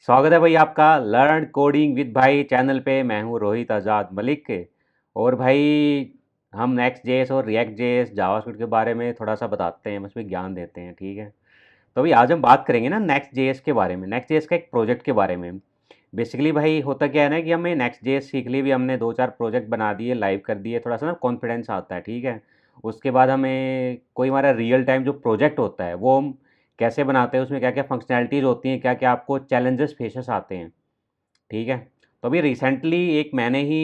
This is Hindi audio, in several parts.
स्वागत है भाई आपका लर्न कोडिंग विद भाई चैनल पे। मैं हूँ रोहित आज़ाद मलिक। और भाई हम नेक्स्ट जेएस और रिएक्ट जेएस जावास्क्रिप्ट के बारे में थोड़ा सा बताते हैं, उसमें ज्ञान देते हैं, ठीक है। तो भाई आज हम बात करेंगे ना नेक्स्ट जेएस के बारे में, नेक्स्ट जेएस का एक प्रोजेक्ट के बारे में। बेसिकली भाई होता क्या है ना कि हमें नेक्स्ट जेएस सीख ली भी, हमने दो चार प्रोजेक्ट बना दिए, लाइव कर दिए, थोड़ा सा ना कॉन्फिडेंस आता है, ठीक है। उसके बाद हमें कोई हमारा रियल टाइम जो प्रोजेक्ट होता है वो हम कैसे बनाते हैं, उसमें क्या क्या फंक्शनैलिटीज़ होती हैं, क्या क्या आपको चैलेंजेस फेसेस आते हैं, ठीक है। तो अभी रिसेंटली एक मैंने ही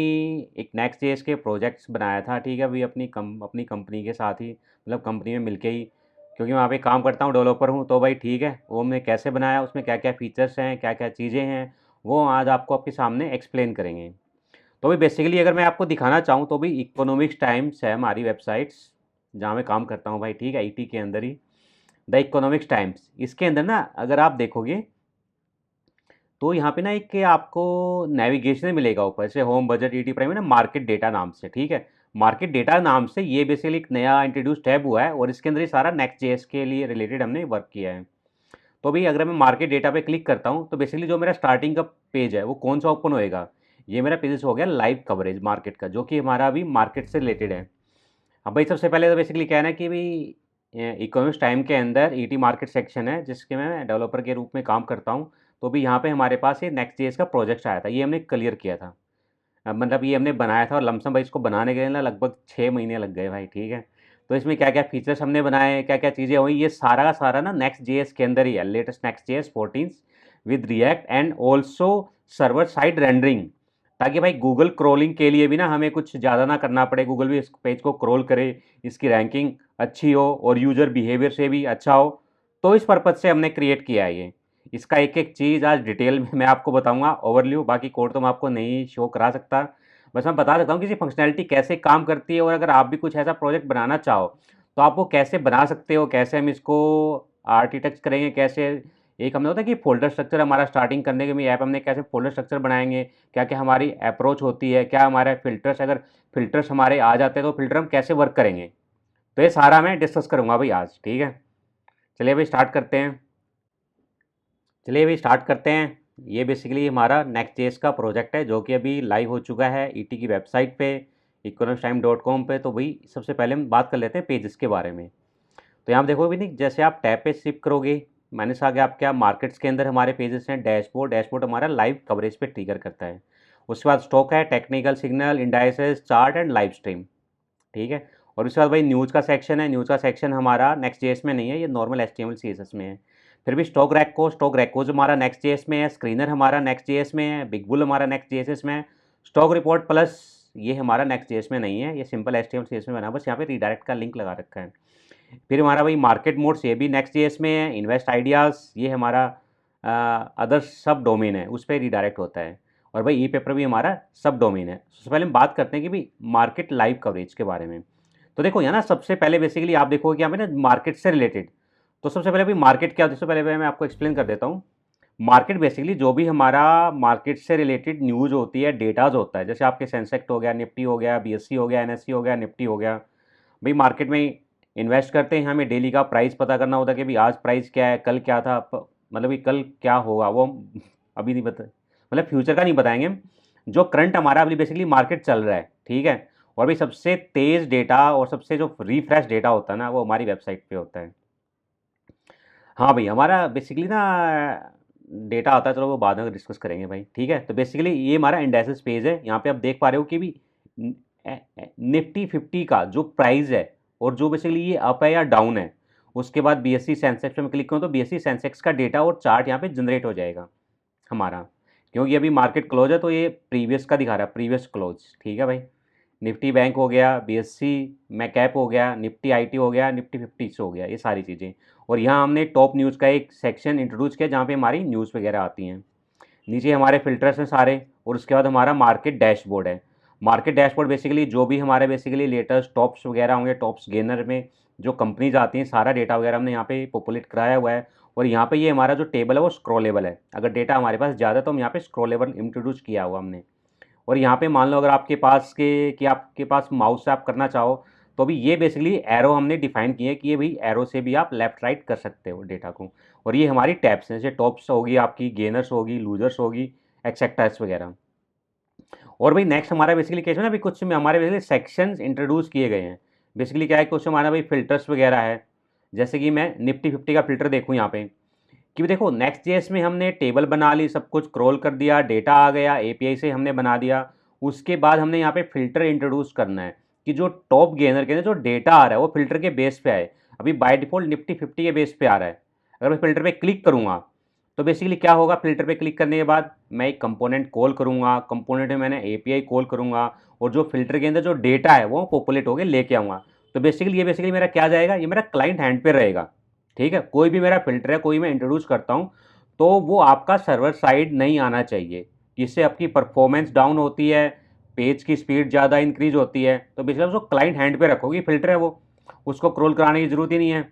एक नेक्स्ट जेएस के प्रोजेक्ट्स बनाया था, ठीक है। अभी अपनी कंपनी के साथ ही, मतलब कंपनी में मिलके ही, क्योंकि मैं वहाँ पे काम करता हूँ, डेवलपर हूँ, तो भाई ठीक है, वो हमने कैसे बनाया, उसमें क्या क्या फीचर्स हैं, क्या क्या चीज़ें हैं, वो आज आपको आपके सामने एक्सप्लेन करेंगे। तो भाई बेसिकली अगर मैं आपको दिखाना चाहूँ तो भी इकोनॉमिक्स टाइम्स है हमारी वेबसाइट्स जहाँ मैं काम करता हूँ भाई, ठीक है, आईटी के अंदर ही। द इकोनॉमिक्स टाइम्स, इसके अंदर ना अगर आप देखोगे तो यहाँ पे ना एक आपको नेविगेशन मिलेगा ऊपर से, होम बजट ईटी प्राइम है ना, मार्केट डेटा नाम से, ठीक है। मार्केट डेटा नाम से ये बेसिकली एक नया इंट्रोड्यूस टैब हुआ है और इसके अंदर ये सारा नेक्स्ट जेएस के लिए रिलेटेड हमने वर्क किया है। तो भाई अगर मैं मार्केट डेटा पे क्लिक करता हूँ तो बेसिकली जो मेरा स्टार्टिंग का पेज है वो कौन सा ओपन होएगा, ये मेरा पेज हो गया लाइव कवरेज मार्केट का, जो कि हमारा अभी मार्केट से रिलेटेड है। अब भाई सबसे पहले तो बेसिकली क्या है ना कि भाई इकोनॉमिक्स टाइम के अंदर ईटी मार्केट सेक्शन है जिसके मैं डेवलपर के रूप में काम करता हूँ। तो भी यहाँ पे हमारे पास ये नेक्स्ट जेएस का प्रोजेक्ट आया था, ये हमने क्लियर किया था। मतलब ये हमने बनाया था और लमसम भाई इसको बनाने के लिए ना लगभग 6 महीने लग गए भाई, ठीक है। तो इसमें क्या क्या फीचर्स हमने बनाए, क्या क्या चीज़ें हुई, ये सारा का सारा ना नेक्स्ट जेएस के अंदर ही है, latest next JS 14 with react and also server side rendering, ताकि भाई गूगल क्रोलिंग के लिए भी ना हमें कुछ ज़्यादा ना करना पड़े, गूगल भी इस पेज को क्रोल करे, इसकी रैंकिंग अच्छी हो और यूज़र बिहेवियर से भी अच्छा हो। तो इस पर्पज़ से हमने क्रिएट किया है ये। इसका एक एक चीज़ आज डिटेल में मैं आपको बताऊंगा, ओवरव्यू, बाकी कोड तो मैं आपको नहीं शो करा सकता। बस मैं बता सकता हूँ कि फंक्शनैलिटी कैसे काम करती है, और अगर आप भी कुछ ऐसा प्रोजेक्ट बनाना चाहो तो आप वो कैसे बना सकते हो, कैसे हम इसको आर्किटेक्ट करेंगे, कैसे एक हमने होता है कि फ़ोल्डर स्ट्रक्चर हमारा स्टार्टिंग करने के भी ऐप हमने कैसे फ़ोल्डर स्ट्रक्चर बनाएँगे, क्या-क्या हमारी अप्रोच होती है, क्या हमारे फ़िल्टर्स, अगर फ़िल्टर्स हमारे आ जाते हैं तो फ़िल्टर हम कैसे वर्क करेंगे। तो ये सारा मैं डिस्कस करूँगा भाई आज, ठीक है। चलिए भाई स्टार्ट करते हैं। चलिए भाई स्टार्ट करते हैं। ये बेसिकली हमारा नेक्स्ट जेएस का प्रोजेक्ट है जो कि अभी लाइव हो चुका है ईटी की वेबसाइट पे, economistime.com पे। तो भाई सबसे पहले हम बात कर लेते हैं पेजेस के बारे में। तो यहाँ देखो भी नहीं, जैसे आप टैब पे शिफ्ट करोगे, मैंने से आगे आप क्या मार्केट्स के अंदर हमारे पेजेस हैं, डैशबोर्ड, डैशबोर्ड हमारा लाइव कवरेज पे ट्रिगर करता है। उसके बाद स्टॉक है, technical signal, indices, chart and live stream, ठीक है। और उसके बाद भाई न्यूज़ का सेक्शन है, न्यूज़ का सेक्शन हमारा नेक्स्ट जेएस में नहीं है, ये नॉर्मल एचटीएमएल सीएसएस में है। फिर भी स्टॉक रैकोज हमारा नेक्स्ट जेएस में है, स्क्रीनर हमारा नेक्स्ट जेएस में है, बिग बुल हमारा नेक्स्ट जेएस में है, स्टॉक रिपोर्ट प्लस ये हमारा नेक्स्ट जेएस में नहीं है, ये सिंपल एचटीएमएल सीएसएस में बना, बस यहाँ पे रीडायरेक्ट का लिंक लगा रखा है। फिर हमारा भाई मार्केट मोड्स, ये भी नेक्स्ट जेएस में है, इन्वेस्ट आइडियाज़ ये हमारा अदर सब डोमेन है, उस पर रिडायरेक्ट होता है। और भाई ई पेपर भी हमारा सब डोमेन है। सबसे पहले हम बात करते हैं कि भाई मार्केट लाइव कवरेज के बारे में। तो देखो यहाँ ना सबसे पहले बेसिकली आप देखोगे कि यहाँ पे ना मार्केट से रिलेटेड, तो सबसे पहले भाई मार्केट क्या होती है, सबसे पहले मैं आपको एक्सप्लेन कर देता हूँ। मार्केट बेसिकली जो भी हमारा मार्केट से रिलेटेड न्यूज़ होती है, डेटाज होता है, जैसे आपके सेंसेक्ट हो गया, निफ्टी हो गया, बीएससी हो गया, एनएससी हो गया, निफ्टी हो गया। भाई मार्केट में इन्वेस्ट करते हैं, हमें डेली का प्राइस पता करना होता है कि भाई आज प्राइस क्या है, कल क्या था, मतलब कि कल क्या होगा वो हम अभी नहीं बता, मतलब फ्यूचर का नहीं बताएंगे हम। जो करंट हमारा अभी बेसिकली मार्केट चल रहा है, ठीक है। और भाई सबसे तेज़ डेटा और सबसे जो रिफ्रेश डेटा होता है ना, वो हमारी वेबसाइट पे होता है। हाँ भाई हमारा बेसिकली ना डेटा आता है, चलो वो बाद में डिस्कस करेंगे भाई, ठीक है। तो बेसिकली ये हमारा इंडेक्सेस पेज है, यहाँ पे आप देख पा रहे हो कि भी निफ्टी 50 का जो प्राइस है और जो बेसिकली ये अप है या डाउन है। उसके बाद बीएससी सेंसेक्स में क्लिक करूँ तो बीएससी सेंसेक्स का डेटा और चार्ट यहाँ पे जनरेट हो जाएगा हमारा, क्योंकि अभी मार्केट क्लोज है तो ये प्रीवियस का दिखा रहा है, प्रीवियस क्लोज, ठीक है भाई। निफ्टी बैंक हो गया, बीएससी मैकैप हो गया, निफ्टी आईटी हो गया, निफ्टी 50 हो गया, ये सारी चीज़ें। और यहाँ हमने टॉप न्यूज़ का एक सेक्शन इंट्रोड्यूस किया जहाँ पे हमारी न्यूज़ वगैरह आती हैं। नीचे हमारे फिल्टर्स हैं सारे, और उसके बाद हमारा मार्केट डैशबोर्ड है। मार्केट डैशबोर्ड बेसिकली जो भी हमारे बेसिकली लेटेस्ट टॉप्स वगैरह होंगे, टॉप्स गेनर में जो कंपनीज आती हैं, सारा डेटा वगैरह हमने यहाँ पे पॉपुलेट कराया हुआ है। और यहाँ पे ये हमारा जो टेबल है वो स्क्रॉलेबल है, अगर डेटा हमारे पास ज़्यादा है तो हम यहाँ पे स्क्रॉलेबल इंट्रोड्यूस किया हुआ हमने। और यहाँ पे मान लो अगर आपके पास के कि आपके पास माउस से आप करना चाहो तो अभी ये बेसिकली एरो हमने डिफाइन किए हैं कि ये भाई एरो से भी आप लेफ्ट राइट कर सकते हो डेटा को। और ये हमारी टैब्स हैं, जैसे टॉप्स होगी आपकी, गेनर्स होगी, लूजर्स होगी, एक्सेट्रास वगैरह। और भाई नेक्स्ट हमारा बेसिकली केस में ना अभी कुछ में हमारे बेसिकली सेक्शंस इंट्रोड्यूस किए गए हैं। बेसिकली क्या है, कुछ हमारा भाई फिल्टर्स वगैरह है, जैसे कि मैं निफ्टी 50 का फिल्टर देखूँ यहाँ पे कि भी देखो नेक्स्ट जेएस में हमने टेबल बना ली, सब कुछ क्रॉल कर दिया, डेटा आ गया, एपीआई से हमने बना दिया। उसके बाद हमने यहाँ पे फिल्टर इंट्रोड्यूस करना है कि जो टॉप गेनर के अंदर जो डेटा आ रहा है वो फिल्टर के बेस पे आए। अभी बाय डिफॉल्ट निफ्टी 50 के बेस पे आ रहा है। अगर मैं फिल्टर पे क्लिक करूँगा तो बेसिकली क्या होगा, फिल्टर पे क्लिक करने के बाद मैं एक कंपोनेंट कॉल करूँगा, कंपोनेंट में मैंने एपीआई कॉल करूँगा और जो फिल्टर के अंदर जो डेटा है वो पॉपुलेट होकर लेके आऊँगा। तो बेसिकली ये बेसिकली मेरा क्या जाएगा, ये मेरा क्लाइंट हैंड पे रहेगा। ठीक है, कोई भी मेरा फिल्टर है, कोई मैं इंट्रोड्यूस करता हूँ तो वो आपका सर्वर साइड नहीं आना चाहिए, जिससे आपकी परफॉर्मेंस डाउन होती है, पेज की स्पीड ज़्यादा इंक्रीज होती है। तो बेसिकली उसको क्लाइंट हैंड पे रखोगे, फिल्टर है वो, उसको क्रोल कराने की ज़रूरत ही नहीं है।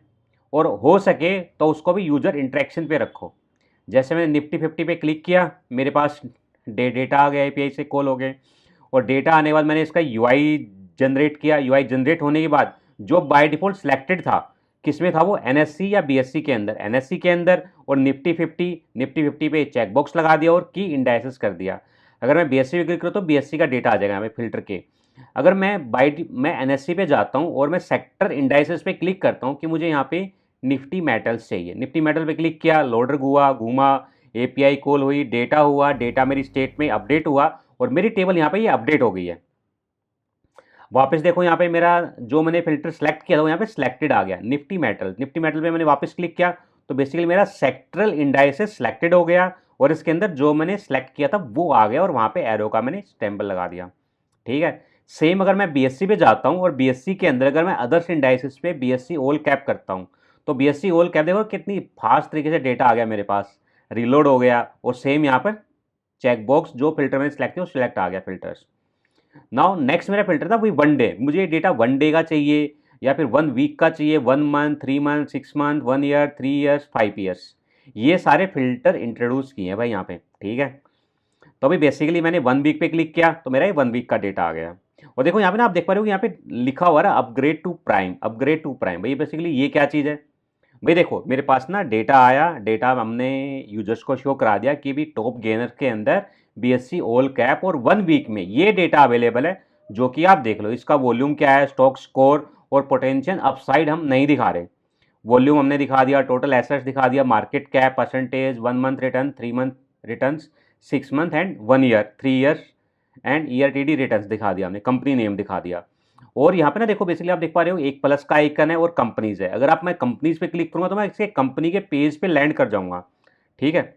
और हो सके तो उसको भी यूज़र इंटरेक्शन पे रखो। जैसे मैंने निफ्टी 50 पे क्लिक किया, मेरे पास डेटा आ गया, एपीआई से कॉल हो गए, और डेटा आने के बाद मैंने इसका यूआई जनरेट किया। यूआई जनरेट होने के बाद जो बाय डिफ़ॉल्ट सिलेक्टेड था, किसमें था वो, एनएससी या बीएससी के अंदर, एनएससी के अंदर, और निफ्टी 50 पे चेक बॉक्स लगा दिया और की इंडाइसेस कर दिया। अगर मैं बीएससी पे क्लिक करूँ तो बीएससी का डेटा आ जाएगा हमें फिल्टर के। अगर मैं एनएससी पे जाता हूँ और मैं सेक्टर इंडाइसेस पे क्लिक करता हूँ कि मुझे यहाँ पे निफ्टी मेटल्स चाहिए, निफ्टी मेटल पे क्लिक किया, लोडर घूमा, एपीआई कॉल हुई, डेटा हुआ, डेटा मेरी स्टेट में अपडेट हुआ और मेरी टेबल यहाँ पे ये अपडेट हो गई है। वापस देखो यहाँ पे मेरा जो मैंने फिल्टर सेलेक्ट किया था वो यहाँ पे सिलेक्टेड आ गया, निफ्टी मेटल। निफ्टी मेटल पे मैंने वापस क्लिक किया तो बेसिकली मेरा सेक्टरल इंडाइसेस सिलेक्टेड हो गया और इसके अंदर जो मैंने सेलेक्ट किया था वो आ गया और वहाँ पे एरो का मैंने स्टैम्पल लगा दिया। ठीक है, सेम अगर मैं बीएससी पे जाता हूँ और बीएससी के अंदर अगर मैं अदर्स इंडाइसेस पे बीएससी ऑल कैप करता हूँ तो बीएससी ऑल कैप देखो कितनी फास्ट तरीके से डेटा आ गया मेरे पास, रिलोड हो गया और सेम यहाँ पर चेक बॉक्स जो फिल्टर मैंने सेलेक्ट किया वो सिलेक्ट आ गया फिल्टर्स। नाउ नेक्स्ट मेरा फिल्टर था वही 1 डे, मुझे ये डेटा 1 डे का चाहिए या फिर 1 वीक का चाहिए, 1 month, 3 month, 6 month, 1 year, 3 years, 5 years. ये सारे फिल्टर इंट्रोड्यूस किए हैं भाई यहाँ पे। ठीक है, तो अभी बेसिकली मैंने 1 वीक पे क्लिक किया तो मेरा ये 1 वीक का डेटा आ गया। और देखो यहाँ पे ना आप देख पा रहे हो कि यहाँ पे लिखा हुआ है upgrade to prime, upgrade to prime. भाई बेसिकली ये क्या चीज़ है भाई, देखो मेरे पास ना डेटा आया, डेटा हमने यूजर्स को शो करा दिया कि भी टॉप गेनर के अंदर बीएससी ऑल कैप और 1 वीक में ये डेटा अवेलेबल है, जो कि आप देख लो इसका वॉल्यूम क्या है, स्टॉक स्कोर और पोटेंशियल अपसाइड हम नहीं दिखा रहे। वॉल्यूम हमने दिखा दिया, टोटल एसेट्स दिखा दिया, market cap, percentage, 1 month return, 3 month return, 6 month and 1 year, 3 years and year TD return दिखा दिया हमने, कंपनी नेम दिखा दिया। और यहाँ पे ना देखो बेसिकली आप देख पा रहे हो एक प्लस का आइकन है और कंपनीज है। अगर आप मैं कंपनीज पे क्लिक करूंगा तो मैं इसके कंपनी के पेज पे लैंड कर जाऊंगा। ठीक है,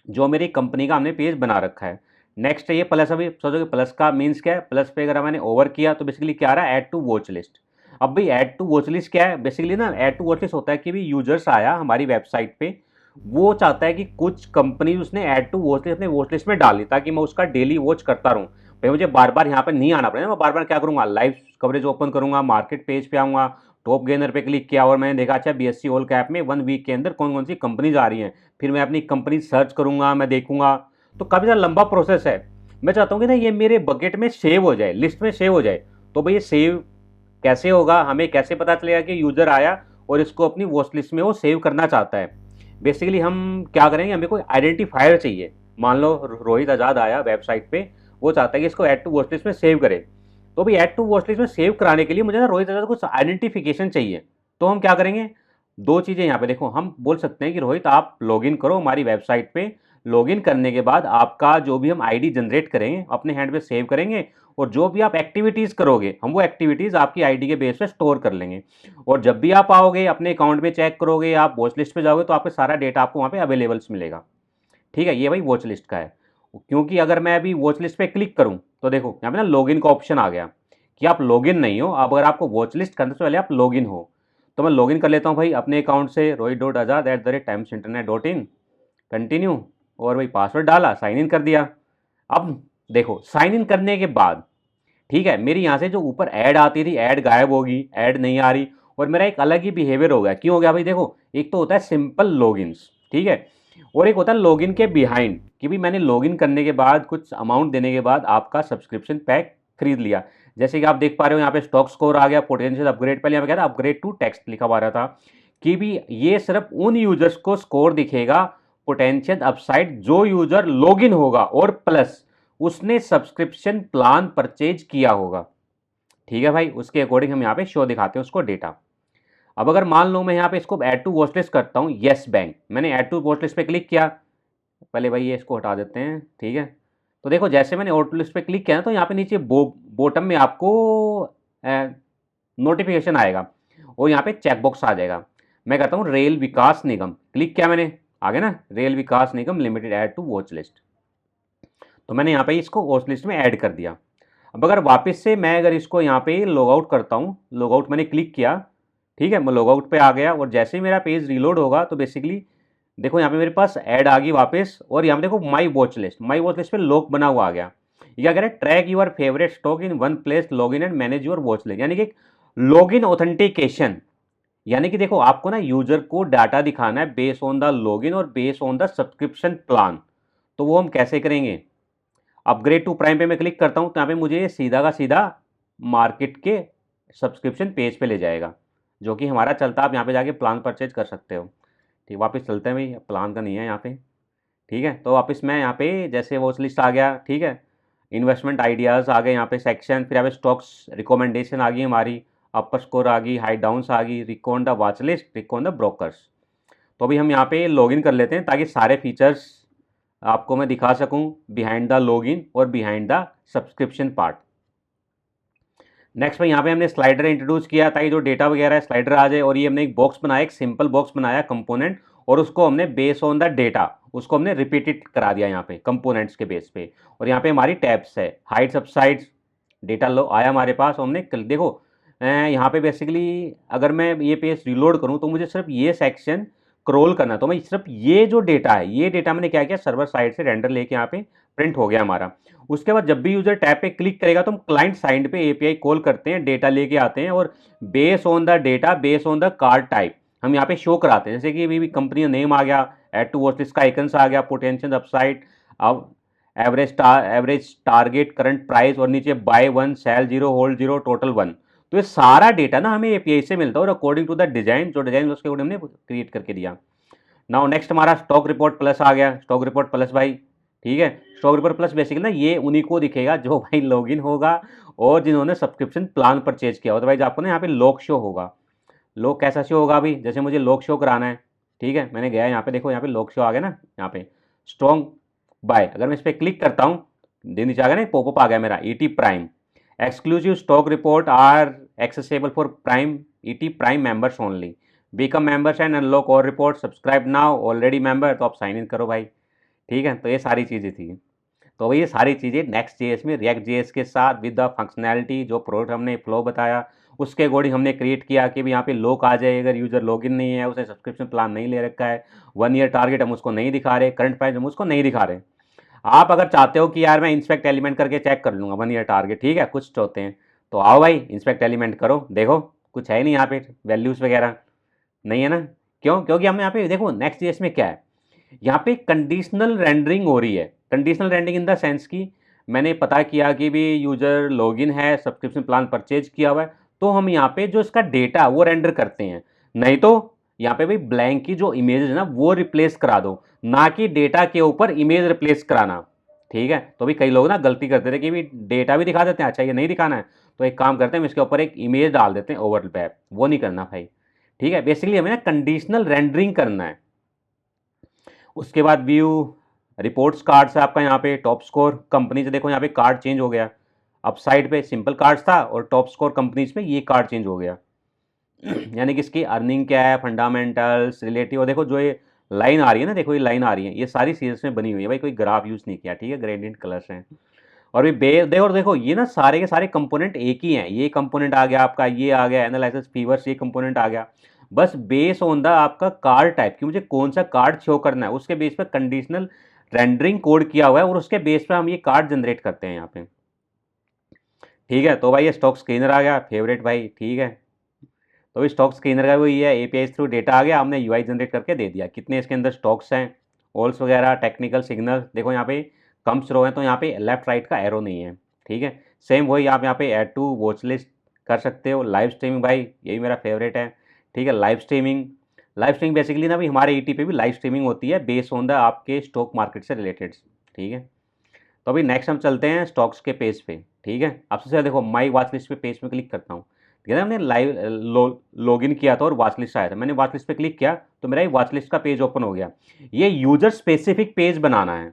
जो मेरी कंपनी का हमने पेज बना रखा है। नेक्स्ट है ये प्लस। अभी सोचो कि प्लस का मीन्स क्या है, प्लस पे अगर मैंने ओवर किया तो बेसिकली क्या आ रहा है, ऐड टू वॉच लिस्ट। अब भाई ऐड टू वॉच लिस्ट क्या है, बेसिकली ना ऐड टू वॉच लिस्ट होता है कि भी यूजर्स आया हमारी वेबसाइट पे, वो चाहता है कि कुछ कंपनी उसने ऐड टू वॉच लिस्ट अपने वॉच लिस्ट में डाली ताकि मैं उसका डेली वॉच करता रहूँ। भाई मुझे बार बार यहाँ पर नहीं आना पड़ेगा, मैं बार बार क्या करूँगा, लाइव कवरेज ओपन करूँगा, मार्केट पेज पे आऊँगा, टॉप गेनर पे क्लिक किया और मैंने देखा अच्छा बीएससी ऑल कैप में 1 वीक के अंदर कौन कौन सी कंपनीज आ रही हैं, फिर मैं अपनी कंपनी सर्च करूँगा, मैं देखूँगा। तो काफ़ी ज़्यादा लंबा प्रोसेस है। मैं चाहता हूँ कि ना ये मेरे बकेट में सेव हो जाए, लिस्ट में सेव हो जाए। तो भाई ये सेव कैसे होगा, हमें कैसे पता चलेगा कि यूज़र आया और इसको अपनी वॉच लिस्ट में वो सेव करना चाहता है। बेसिकली हम क्या करेंगे, हमें कोई आइडेंटिफायर चाहिए। मान लो रोहित आज़ाद आया वेबसाइट पे, वो चाहता है कि इसको ऐड टू वॉच लिस्ट में सेव करे। तो भी ऐड टू वॉच लिस्ट में सेव कराने के लिए मुझे ना रोहित आज़ाद कुछ आइडेंटिफिकेशन चाहिए। तो हम क्या करेंगे, 2 चीज़ें यहाँ पे देखो, हम बोल सकते हैं कि रोहित आप लॉगिन करो हमारी वेबसाइट पे। लॉगिन करने के बाद आपका जो भी हम आईडी जनरेट करेंगे अपने हैंड पे सेव करेंगे और जो भी आप एक्टिविटीज़ करोगे हम वो एक्टिविटीज़ आपकी आईडी के बेस पे स्टोर कर लेंगे। और जब भी आप आओगे अपने अकाउंट पे चेक करोगे, आप वॉच लिस्ट पे जाओगे तो आपका सारा डेटा आपको वहाँ पे अवेलेबल्स मिलेगा। ठीक है, ये भाई वॉच लिस्ट का है। क्योंकि अगर मैं अभी वॉच लिस्ट पे क्लिक करूँ तो देखो यहाँ पे ना लॉगिन का ऑप्शन आ गया कि आप लॉगिन नहीं हो। अब अगर आपको वॉच लिस्ट करने से पहले आप लॉगिन हो तो मैं लॉगिन कर लेता हूँ भाई अपने अकाउंट से, rohit.azad@timesinternet.in, कंटिन्यू, और भाई पासवर्ड डाला, साइन इन कर दिया। अब देखो साइन इन करने के बाद ठीक है, मेरी यहाँ से जो ऊपर ऐड आती थी ऐड गायब होगी, ऐड नहीं आ रही और मेरा एक अलग ही बिहेवियर हो गया। क्यों हो गया भाई, देखो एक तो होता है सिंपल लॉगिन्स, ठीक है, और एक होता है लॉगिन के बिहाइंड कि भी मैंने लॉगिन करने के बाद कुछ अमाउंट देने के बाद आपका सब्सक्रिप्शन पैक खरीद लिया। जैसे कि आप देख पा रहे हो यहाँ पे स्टॉक स्कोर आ गया, पोटेंशियल अपग्रेड, पहले यहाँ पे क्या था अपग्रेड टू टेक्स्ट लिखा हुआ रहा था कि भी ये सिर्फ उन यूजर्स को स्कोर दिखेगा पोटेंशियल अपसाइड जो यूजर लॉगिन होगा और प्लस उसने सब्सक्रिप्शन प्लान परचेज किया होगा। ठीक है भाई, उसके अकॉर्डिंग हम यहाँ पे शो दिखाते हैं उसको डेटा। अब अगर मान लो मैं यहाँ पे इसको ऐड टू वॉच लिस्ट करता हूँ, येस बैंक, मैंने ऐड टू वॉच लिस्ट पे क्लिक किया, पहले भाई ये इसको हटा देते हैं। ठीक है, तो देखो जैसे मैंने वॉच लिस्ट पे क्लिक किया ना तो यहाँ पे नीचे बॉटम में आपको नोटिफिकेशन आएगा और यहाँ पे चेकबॉक्स आ जाएगा। मैं कहता हूँ रेल विकास निगम, क्लिक किया मैंने, आ गया ना Rail Vikas Nigam limited add to watchlist, तो मैंने यहाँ पे इसको वॉच लिस्ट में ऐड कर दिया। अब अगर वापस से मैं अगर इसको यहाँ पे लॉग आउट करता हूँ, लॉग आउट मैंने क्लिक किया, ठीक है, मैं लॉग आउट पे आ गया और जैसे ही मेरा पेज रीलोड होगा तो बेसिकली देखो यहाँ पे मेरे पास ऐड आ गई वापस और यहाँ पे देखो माई वॉच लिस्ट पे लॉक बना हुआ आ गया। ये क्या कह रहा है, track your favourite stock in one place, log in and manage your watchlist, यानी कि लॉग इन ऑथेंटिकेशन, यानी कि देखो आपको ना यूजर को डाटा दिखाना है बेस्ड ऑन द लॉगिन और based on the subscription plan. तो वो हम कैसे करेंगे, अपग्रेड टू प्राइम पे मैं क्लिक करता हूँ तो यहाँ पे मुझे सीधा का सीधा मार्केट के सब्सक्रिप्शन पेज पे ले जाएगा जो कि हमारा चलता है। आप यहाँ पे जाके प्लान परचेज कर सकते हो। ठीक, वापस चलते हैं भाई, प्लान का नहीं है यहाँ पे। ठीक है, तो वापस मैं यहाँ पे जैसे वॉच लिस्ट आ गया, ठीक है, इन्वेस्टमेंट आइडियाज़ आ गए यहाँ पे सेक्शन, फिर यहाँ पे स्टॉक्स रिकमेंडेशन आ गई हमारी, अपर स्कोर आ गई, हाई डाउन्स आ गई, recon the watch list, recon the brokers. तो अभी हम यहाँ पे लॉगिन कर लेते हैं ताकि सारे फीचर्स आपको मैं दिखा सकूं बिहाइंड द लॉगिन और behind the subscription part. Next भाई यहाँ पे हमने स्लाइडर इंट्रोड्यूस किया ताकि जो डेटा वगैरह है स्लाइडर आ जाए, और ये हमने एक बॉक्स बनाया, एक सिंपल बॉक्स बनाया कंपोनेंट, और उसको हमने बेस ऑन द डेटा उसको हमने रिपीटेड करा दिया यहाँ पे कंपोनेंट्स के बेस पे। और यहाँ पे हमारी टैब्स है, हाइट सबसाइड्स, डेटा लो आया हमारे पास, हमने देखो यहाँ पे बेसिकली अगर मैं ये पेज रिलोड करूँ तो मुझे सिर्फ ये सेक्शन स्क्रॉल करना, तो मैं सिर्फ ये जो डेटा है, ये डेटा मैंने क्या किया सर्वर साइड से रेंडर लेके यहाँ पे प्रिंट हो गया हमारा। उसके बाद जब भी यूजर टैब पे क्लिक करेगा तो हम क्लाइंट साइड पे एपीआई कॉल करते हैं, डेटा लेके आते हैं और base on the data, base on the card type हम यहाँ पे शो कराते हैं। जैसे कि अभी कंपनी का नेम आ गया, एड टू वॉच लिस्ट का आइकन्स आ गया, पोटेंशियल अपसाइड, अब एवरेज टारगेट, करंट प्राइस, और नीचे buy one, sell zero, hold zero, total one. तो ये सारा डेटा ना हमें एपीआई से मिलता है और अकॉर्डिंग टू द डिजाइन, जो डिजाइन उसके हमने क्रिएट करके दिया। नाउ नेक्स्ट हमारा स्टॉक रिपोर्ट प्लस आ गया, स्टॉक रिपोर्ट प्लस भाई, ठीक है, स्टॉक रिपोर्ट प्लस बेसिकली ना ये उन्हीं को दिखेगा जो भाई लॉगिन होगा और जिन्होंने सब्सक्रिप्शन प्लान परचेज किया, अदरवाइज आपको ना यहाँ पे लॉक शो होगा। लॉक कैसा शो होगा अभी, जैसे मुझे लॉक शो कराना है, ठीक है, मैंने गया यहाँ पे, देखो यहाँ पे लॉक शो आ गया ना, यहाँ पे स्ट्रॉन्ग बाय, अगर मैं इस पर क्लिक करता हूँ नीचे आ गया ना, पॉपअप आ गया मेरा ET prime, exclusive stock report are accessible for prime ET prime members only, become members and unlock और report, subscribe now, already member, तो आप साइन इन करो भाई। ठीक है, तो ये सारी चीज़ें थी। तो ये सारी चीज़ें नेक्स्ट जेएस में रिएक्ट जेएस के साथ विद द फंक्शनैलिटी जो प्रोडक्ट हमने फ्लो बताया उसके अकॉर्डिंग हमने क्रिएट किया कि भी यहाँ पे लॉक आ जाए अगर यूज़र लॉगिन नहीं है, उसने सब्सक्रिप्शन प्लान नहीं ले रखा है, 1 ईयर टारगेट हम उसको नहीं दिखा रहे, करंट प्राइस हम उसको नहीं दिखा रहे। आप अगर चाहते हो कि यार मैं इंस्पेक्ट एलिमेंट करके चेक कर लूँगा 1 ईयर टारगेट, ठीक है, कुछ चाहते हैं तो आओ भाई इंस्पेक्ट एलिमेंट करो, देखो कुछ है नहीं यहाँ पे वैल्यूज़ वगैरह नहीं है ना। क्यों, क्योंकि हम यहाँ पे देखो नेक्स्ट जेएस में क्या है, यहाँ पे कंडीशनल रेंडरिंग हो रही है। Conditional rendering in the sense की मैंने पता किया कि भी यूजर लॉगिन है, सब्सक्रिप्शन प्लान परचेज किया हुआ है, तो हम यहाँ पे जो इसका डेटा वो रेंडर करते हैं, नहीं तो यहाँ पे भी ब्लैंक की जो इमेज है ना वो रिप्लेस करा दो, ना कि डेटा के ऊपर इमेज रिप्लेस कराना। ठीक है, तो भी कई लोग ना गलती करते थे कि भी डेटा भी दिखा देते हैं, अच्छा ये नहीं दिखाना है तो एक काम करते हैं इसके ऊपर एक इमेज डाल देते हैं ओवरलैप, वो नहीं करना भाई। ठीक है, बेसिकली हमें ना कंडीशनल रेंडरिंग करना है। उसके बाद व्यू रिपोर्ट्स कार्ड से आपका यहाँ पे टॉप स्कोर कंपनी से देखो यहाँ पे कार्ड चेंज हो गया, अप साइड पे सिंपल कार्ड्स था और टॉप स्कोर कंपनीज में ये कार्ड चेंज हो गया। यानी कि इसकी अर्निंग क्या है, फंडामेंटल्स, रिलेटिव, और देखो जो ये लाइन आ रही है ना, देखो ये लाइन आ रही है, ये सारी सीरीज में बनी हुई है भाई, कोई ग्राफ यूज़ नहीं किया, ठीक है, ग्रेडियंट कलर्स हैं। और ये देखो ये ना सारे के सारे कंपोनेंट एक ही हैं, ये कंपोनेंट आ गया आपका, ये आ गया एनालिसिस फीवर्स, ये कंपोनेंट आ गया, बस बेस ऑन द आपका कार्ड टाइप कि मुझे कौन सा कार्ड शो करना है उसके बेस पर कंडीशनल रेंडरिंग कोड किया हुआ है और उसके बेस पर हम ये कार्ड जनरेट करते हैं यहाँ पे। ठीक है, तो भाई ये स्टॉक स्कैनर आ गया फेवरेट भाई, ठीक है, तो स्टॉक स्कैनर का वही है, एपीआई थ्रू डेटा आ गया, हमने यूआई जनरेट करके दे दिया, कितने इसके अंदर स्टॉक्स हैं, ऑल्स वगैरह, टेक्निकल सिग्नल देखो यहाँ पे कम्स रो है तो यहाँ पे लेफ्ट राइट का एरो नहीं है। ठीक है, सेम वही आप यहाँ पे ऐड टू वॉच लिस्ट कर सकते हो। लाइव स्ट्रीमिंग भाई यही मेरा फेवरेट है, ठीक है। लाइव स्ट्रीमिंग बेसिकली ना भी हमारे ईटी पे भी लाइव स्ट्रीमिंग होती है बेस्ड ऑन द आपके स्टॉक मार्केट से रिलेटेड, ठीक है। तो अभी नेक्स्ट हम चलते हैं स्टॉक्स के पेज पे, ठीक है। अब सबसे देखो माई वॉच लिस्ट पे पेज पे क्लिक करता हूँ, ठीक है। हमने लाइव लॉगिन किया था और वॉच लिस्ट आया था, मैंने वॉच लिस्ट पे क्लिक किया तो मेरा ये वॉच लिस्ट का पेज ओपन हो गया। ये यूजर स्पेसिफिक पेज बनाना है,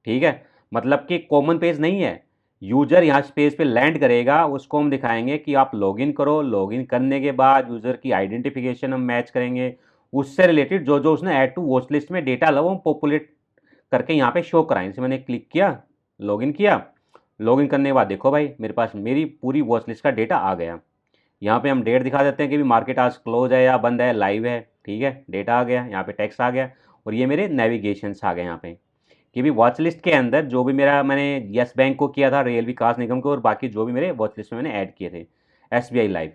ठीक है, मतलब कि कॉमन पेज नहीं है। यूजर यहाँ पेज पे लैंड करेगा, उसको हम दिखाएंगे कि आप लॉगिन करो, लॉगिन करने के बाद यूजर की आइडेंटिफिकेशन हम मैच करेंगे, उससे रिलेटेड जो जो उसने ऐड टू वॉच लिस्ट में डेटा ला वो हम पॉपुलेट करके यहाँ पे शो कराएं। जैसे मैंने क्लिक किया, लॉगिन किया, लॉगिन करने के बाद देखो भाई मेरे पास मेरी पूरी वॉच लिस्ट का डेटा आ गया। यहाँ पे हम डेट दिखा देते हैं कि भी मार्केट आज क्लोज है या बंद है, लाइव है, ठीक है। डेटा आ गया, यहाँ पे टेक्स्ट आ गया और ये मेरे नेविगेशंस आ गए यहाँ पे कि भी वॉच लिस्ट के अंदर जो भी मेरा मैंने येस बैंक को किया था, रेल विकास निगम को, और बाकी जो भी मेरे वॉच लिस्ट में मैंने ऐड किए थे, एसबीआई लाइव।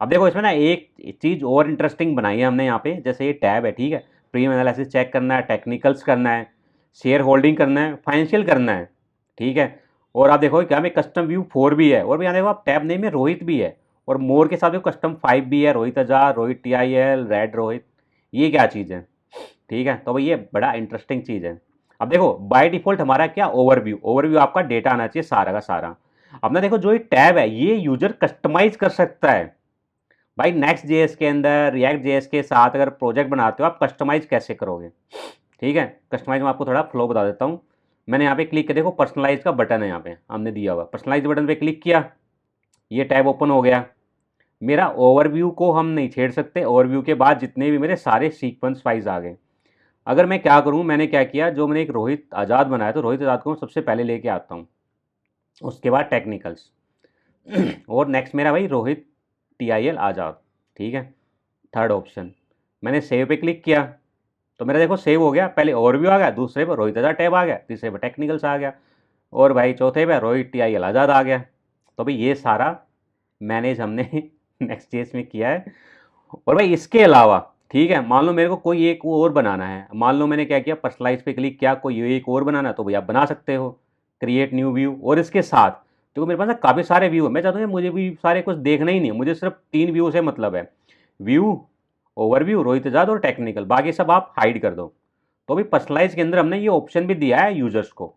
अब देखो इसमें ना एक चीज़ और इंटरेस्टिंग बनाई है हमने यहाँ पे, जैसे ये टैब है, ठीक है। प्रीमियम एनालिसिस चेक करना है, टेक्निकल्स करना है, शेयर होल्डिंग करना है, फाइनेंशियल करना है, ठीक है। और आप देखो क्या में कस्टम व्यू 4 भी है, और भी यहाँ देखो आप टैब नेम में रोहित भी है, और मोर के साथ देखो कस्टम 5 भी है, रोहित आजाद, रोहित टीआईएल, रेड रोहित। ये क्या चीज़ है, ठीक है। तो भाई ये बड़ा इंटरेस्टिंग चीज़ है। अब देखो बाय डिफॉल्ट हमारा क्या ओवरव्यू आपका डेटा आना चाहिए सारा का सारा। अब ना देखो जो ये टैब है ये यूजर कस्टमाइज कर सकता है भाई। नेक्स्ट जेएस के अंदर रिएक्ट जेएस के साथ अगर प्रोजेक्ट बनाते हो आप कस्टमाइज कैसे करोगे, ठीक है। कस्टमाइज में आपको थोड़ा फ्लो बता देता हूँ। मैंने यहाँ पे क्लिक किया, देखो पर्सनलाइज का बटन है यहाँ पे हमने दिया हुआ, पर्सनलाइज बटन पे क्लिक किया, ये टैब ओपन हो गया। मेरा ओवरव्यू को हम नहीं छेड़ सकते, ओवरव्यू के बाद जितने भी मेरे सारे सीक्वेंस वाइज आ गए। अगर मैं क्या करूँ, मैंने क्या किया, जो मैंने एक रोहित आज़ाद बनाया तो रोहित आज़ाद को मैं सबसे पहले लेके आता हूँ, उसके बाद टेक्निकल्स और नेक्स्ट मेरा भाई रोहित टीआईएल आज़ाद, ठीक है। थर्ड ऑप्शन मैंने सेव पे क्लिक किया तो मेरा देखो सेव हो गया। पहले ओवरव्यू आ गया, दूसरे पर रोहित आज़ाद टैब आ गया, तीसरे पर टेक्निकल्स आ गया, और भाई चौथे पे रोहित टीआईएल आज़ाद आ गया। तो भाई ये सारा मैनेज हमने नेक्स्ट जेएस में किया है। और भाई इसके अलावा, ठीक है, मान लो मेरे को कोई एक और बनाना है, मान लो मैंने क्या किया, पर्सनलाइज पे क्लिक किया, कोई एक और बनाना तो भाई आप बना सकते हो, क्रिएट न्यू व्यू। और इसके साथ तो मेरे पास ना काफ़ी सारे व्यू है, मैं चाहता हूँ मुझे भी सारे कुछ देखना ही नहीं है, मुझे सिर्फ 3 व्यू से मतलब है, व्यू, ओवरव्यू, रोहित आजाद और टेक्निकल, बाकी सब आप हाइड कर दो। तो अभी पर्सनलाइज के अंदर हमने ये ऑप्शन भी दिया है यूजर्स को।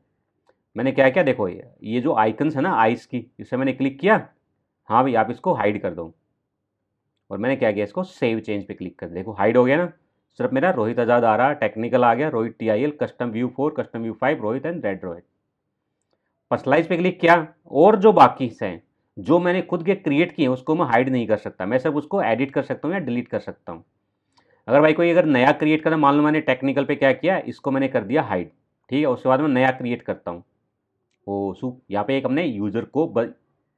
मैंने क्या क्या देखो, ये जो आइकन्स है ना आइस की, इसे मैंने क्लिक किया, हाँ भाई आप इसको हाइड कर दो, और मैंने क्या किया, इसको सेव चेंज पे क्लिक कर, देखो हाइड हो गया ना। सिर्फ मेरा रोहित आजाद आ रहा, टेक्निकल आ गया, Rohit TIL, custom view 4, custom view 5, Rohit and red Rohit. Personalise पे क्लिक किया, और जो बाकी हैं जो मैंने खुद के क्रिएट किए उसको मैं हाइड नहीं कर सकता, मैं सिर्फ उसको एडिट कर सकता हूँ या डिलीट कर सकता हूँ। अगर भाई कोई अगर नया क्रिएट करना, मान लो मैंने टेक्निकल पे क्या किया, इसको मैंने कर दिया हाइड, ठीक है। उसके बाद मैं नया क्रिएट करता हूँ, ओ सू यहाँ पे एक हमने यूजर को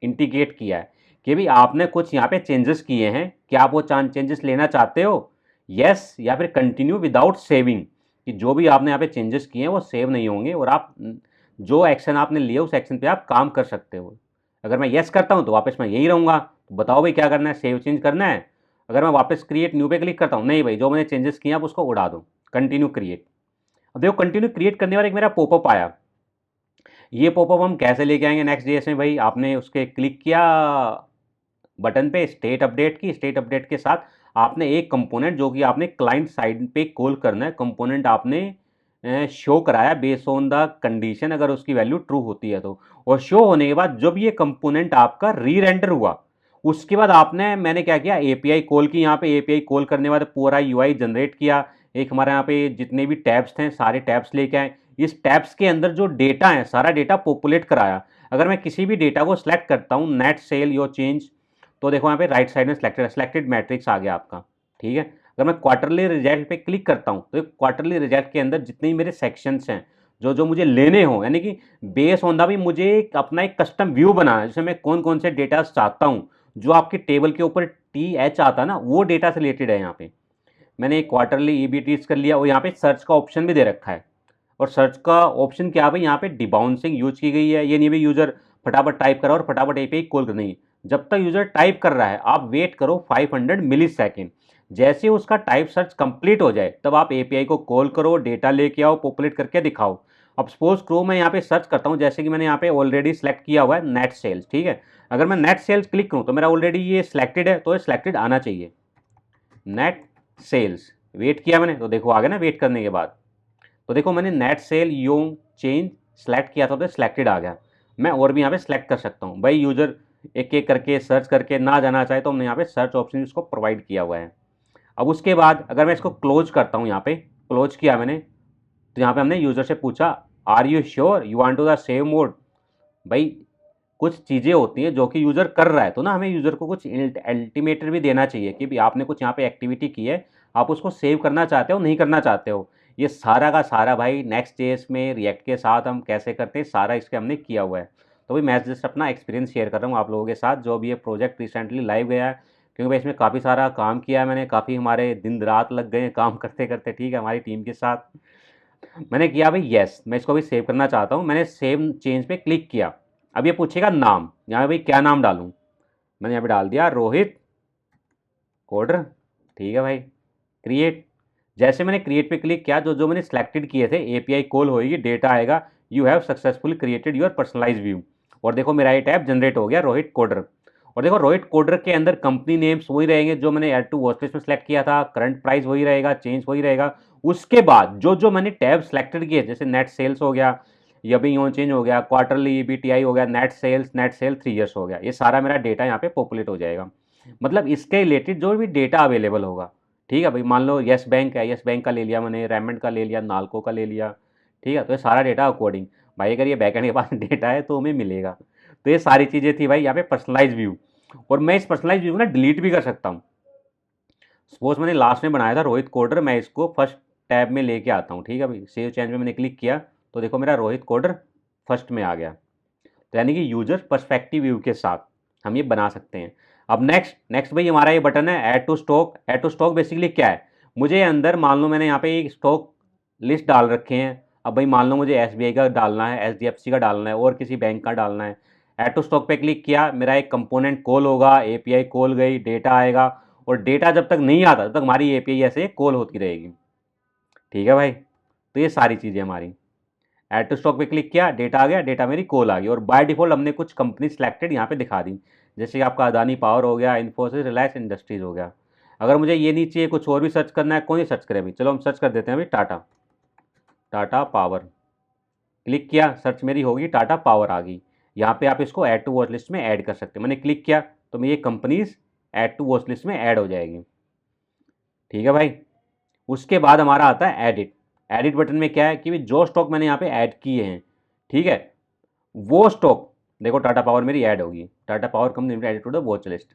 इंटीग्रेट किया है कि भी आपने कुछ यहाँ पे चेंजेस किए हैं, क्या आप वो चेंजेस लेना चाहते हो, यस, या फिर कंटिन्यू विदाउट सेविंग, कि जो भी आपने यहाँ पे चेंजेस किए हैं वो सेव नहीं होंगे, और आप जो एक्शन आपने लिया उस एक्शन पे आप काम कर सकते हो। अगर मैं यस करता हूँ तो वापस मैं यही रहूँगा, तो बताओ भाई क्या करना है, सेव चेंज करना है। अगर मैं वापस क्रिएट न्यू पे क्लिक करता हूँ, नहीं भाई जो मैंने चेंजेस किए आप उसको उड़ा दो, कंटिन्यू क्रिएट। अब देखो कंटिन्यू क्रिएट करने वाला एक मेरा पॉपअप आया, ये पॉपअप हम कैसे लेके आएंगे नेक्स्ट जेएस में, भाई आपने उसके क्लिक किया बटन पे, स्टेट अपडेट की, स्टेट अपडेट के साथ आपने एक कंपोनेंट जो कि आपने क्लाइंट साइड पे कॉल करना है, कंपोनेंट आपने शो कराया बेस्ड ऑन द कंडीशन, अगर उसकी वैल्यू ट्रू होती है तो। और शो होने के बाद जब ये कंपोनेंट आपका री रेंडर हुआ, उसके बाद आपने, मैंने क्या किया, एपीआई कॉल की, यहाँ पे एपीआई कॉल करने बाद पूरा यूआई जनरेट किया। एक हमारे यहाँ पे जितने भी टैब्स थे सारे टैब्स लेके आए, इस टैब्स के अंदर जो डेटा है सारा डेटा पॉपुलेट कराया। अगर मैं किसी भी डेटा को सिलेक्ट करता हूँ, नेट सेल योर चेंज, तो देखो यहाँ पे राइट साइड में सिलेक्टेड मैट्रिक्स आ गया आपका, ठीक है। अगर मैं क्वार्टरली रिजल्ट पे क्लिक करता हूँ तो क्वार्टरली रिजल्ट के अंदर जितने भी मेरे सेक्शंस हैं जो जो मुझे लेने हों, यानी कि बेस ऑन दा भी मुझे अपना एक कस्टम व्यू बनाना है, जिसमें मैं कौन कौन से डेटा चाहता हूँ, जो आपके टेबल के ऊपर TH आता है ना, वो डेटा से रिलेटेड है। यहाँ पे मैंने क्वार्टरली EBTs कर लिया, और यहाँ पे सर्च का ऑप्शन भी दे रखा है। और सर्च का ऑप्शन क्या है, यहाँ पे डिबाउंसिंग यूज की गई है, ये नहीं भाई यूजर फटाफट टाइप करा और फटाफट API कॉल कर, नहीं, जब तक यूजर टाइप कर रहा है आप वेट करो 500 मिली सेकेंड, जैसे उसका टाइप सर्च कंप्लीट हो जाए तब आप API को कॉल करो, डेटा लेके आओ, पॉपुलेट करके दिखाओ। अब सपोज क्रोम मैं यहाँ पे सर्च करता हूँ, जैसे कि मैंने यहाँ पे ऑलरेडी सेलेक्ट किया हुआ है नेट सेल्स, ठीक है। अगर मैं नेट सेल्स क्लिक करूँ तो मेरा ऑलरेडी ये सिलेक्टेड है, तो ये सिलेक्टेड आना चाहिए नेट सेल्स। वेट किया मैंने तो देखो आ गया ना, वेट करने के बाद तो देखो मैंने net cell Yong change select किया था तो सिलेक्टेड आ गया। मैं और भी यहाँ पे सिलेक्ट कर सकता हूँ भाई, यूजर एक एक करके सर्च करके ना जाना चाहे तो हमने यहाँ पे सर्च ऑप्शन इसको प्रोवाइड किया हुआ है। अब उसके बाद अगर मैं इसको क्लोज करता हूँ, यहाँ पे क्लोज किया मैंने, तो यहाँ पे हमने यूजर से पूछा are you sure you want to the save mode. भाई कुछ चीज़ें होती हैं जो कि यूज़र कर रहा है, तो ना हमें यूज़र को कुछ अल्टीमेटर भी देना चाहिए कि भी आपने कुछ यहाँ पे एक्टिविटी की है, आप उसको सेव करना चाहते हो नहीं करना चाहते हो। ये सारा का सारा भाई नेक्स्ट जेएस में रिएक्ट के साथ हम कैसे करते हैं, सारा इसके हमने किया हुआ है। तो भाई मैं जस्ट अपना एक्सपीरियंस शेयर कर रहा हूँ आप लोगों के साथ, जो भी ये प्रोजेक्ट रिसेंटली लाइव गया है, क्योंकि भाई इसमें काफ़ी सारा काम किया है मैंने, काफ़ी हमारे दिन रात लग गए हैं काम करते करते, ठीक है, हमारी टीम के साथ। मैंने किया भाई येस, मैं इसको भी सेव करना चाहता हूँ, मैंने सेव चेंज पे क्लिक किया। अब ये पूछेगा नाम, यहाँ पे भाई क्या नाम डालूँ, मैंने यहाँ पे डाल दिया रोहित कोडर, ठीक है भाई। क्रिएट, जैसे मैंने क्रिएट पे क्लिक किया, जो जो मैंने सेलेक्टेड किए थे एपीआई कॉल होगी, डेटा आएगा, you have successfully created your personalise view, और देखो मेरा ये टैब जनरेट हो गया रोहित कोडर। और देखो रोहित कोडर के अंदर कंपनी नेम्स वही रहेंगे जो मैंने ऐड टू वॉच लिस्ट में सेलेक्ट किया था, करंट प्राइस वही रहेगा, चेंज वही रहेगा। उसके बाद जो जो मैंने टैब सेलेक्टेड किए, जैसे नेट सेल्स हो गया, या भी यूँ चेंज हो गया, क्वार्टरली ईबीटीआई हो गया, नेट सेल 3 ईयर्स हो गया, ये सारा मेरा डेटा यहाँ पे पॉपुलेट हो जाएगा। मतलब इसके रिलेटेड जो भी डेटा अवेलेबल होगा, ठीक है भाई। मान लो येस बैंक है, येस बैंक का ले लिया मैंने, रेमंड का ले लिया, नाल्को का ले लिया, ठीक है, तो ये सारा डेटा अकॉर्डिंग भाई, अगर ये बैकएंड के पास डेटा है तो हमें मिलेगा। तो ये सारी चीज़ें थी भाई यहाँ पे पर्सनलाइज व्यू। और मैं इस पर्सनलाइज व्यू को ना डिलीट भी कर सकता हूँ। सपोज मैंने लास्ट में बनाया था रोहित कोडर, मैं इसको फर्स्ट टैब में लेके आता हूँ, ठीक है भाई। सेव चेंज में मैंने क्लिक किया तो देखो मेरा रोहित कोडर फर्स्ट में आ गया। तो यानी कि यूजर पर्सपेक्टिव व्यू के साथ हम ये बना सकते हैं। अब नेक्स्ट नेक्स्ट भाई हमारा ये बटन है add to stock. Add to stock basically क्या है, मुझे अंदर मान लो मैंने यहाँ पे एक स्टॉक लिस्ट डाल रखे हैं। अब भाई मान लो मुझे एसबीआई का डालना है, एचडीएफसी का डालना है, और किसी बैंक का डालना है। ऐड टू स्टॉक पे क्लिक किया, मेरा एक कंपोनेंट कॉल होगा, एपीआई कॉल गई, डेटा आएगा, और डेटा जब तक नहीं आता तब तक हमारी एपीआई ऐसे कॉल होती रहेगी, ठीक है भाई। तो ये सारी चीज़ें हमारी, ऐड टू स्टॉक पे क्लिक किया, डेटा आ गया, डेटा मेरी कॉल आ गई, और बाय डिफॉल्ट हमने कुछ कंपनी सिलेक्टेड यहाँ पे दिखा दी, जैसे कि आपका अदानी पावर हो गया, इन्फोसिस, रिलायंस इंडस्ट्रीज़ हो गया। अगर मुझे ये नहीं चाहिए, कुछ और भी सर्च करना है, कौन ही सर्च करें अभी, चलो हम सर्च कर देते हैं अभी टाटा, टाटा पावर। क्लिक किया, सर्च मेरी होगी टाटा पावर आ गई। यहाँ पे आप इसको ऐड टू वॉच लिस्ट में ऐड कर सकते हैं। मैंने क्लिक किया तो मेरी ये companies add to watchlist में ऐड हो जाएगी, ठीक है भाई। उसके बाद हमारा आता है एडिट। एडिट बटन में क्या है कि जो स्टॉक मैंने यहाँ पे ऐड किए हैं, ठीक है, वो स्टॉक देखो टाटा पावर मेरी ऐड होगी, Tata power company added to the watchlist.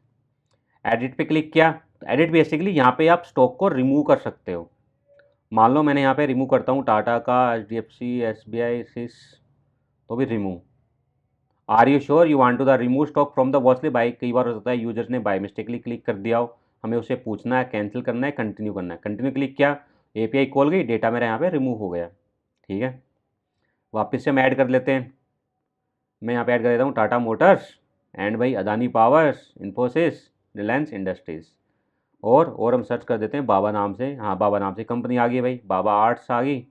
Edit पे क्लिक किया, तो एडिट बेसिकली यहाँ पे आप स्टॉक को रिमूव कर सकते हो। मान लो मैंने यहाँ पे रिमूव करता हूँ टाटा का, एचडीएफसी, एसबीआई, सिस, तो भी remove. Are you sure you want to the remove stock from the watchlist. बाई कई बार होता है यूजर्स ने बाई मिस्टेकली क्लिक कर दिया हो, हमें उसे पूछना है, कैंसिल करना है, कंटिन्यू करना है। कंटिन्यू क्लिक किया, एपीआई कॉल गई, डेटा मेरा यहाँ पे रिमूव हो गया, ठीक है। वापस से हम ऐड कर लेते हैं, मैं यहाँ पे ऐड कर देता हूँ टाटा मोटर्स एंड भाई अदानी पावर्स, इन्फोसिस, रिलायंस इंडस्ट्रीज़, और हम सर्च कर देते हैं बाबा नाम से। हाँ बाबा नाम से कंपनी आ गई भाई, बाबा आर्ट्स आ गई,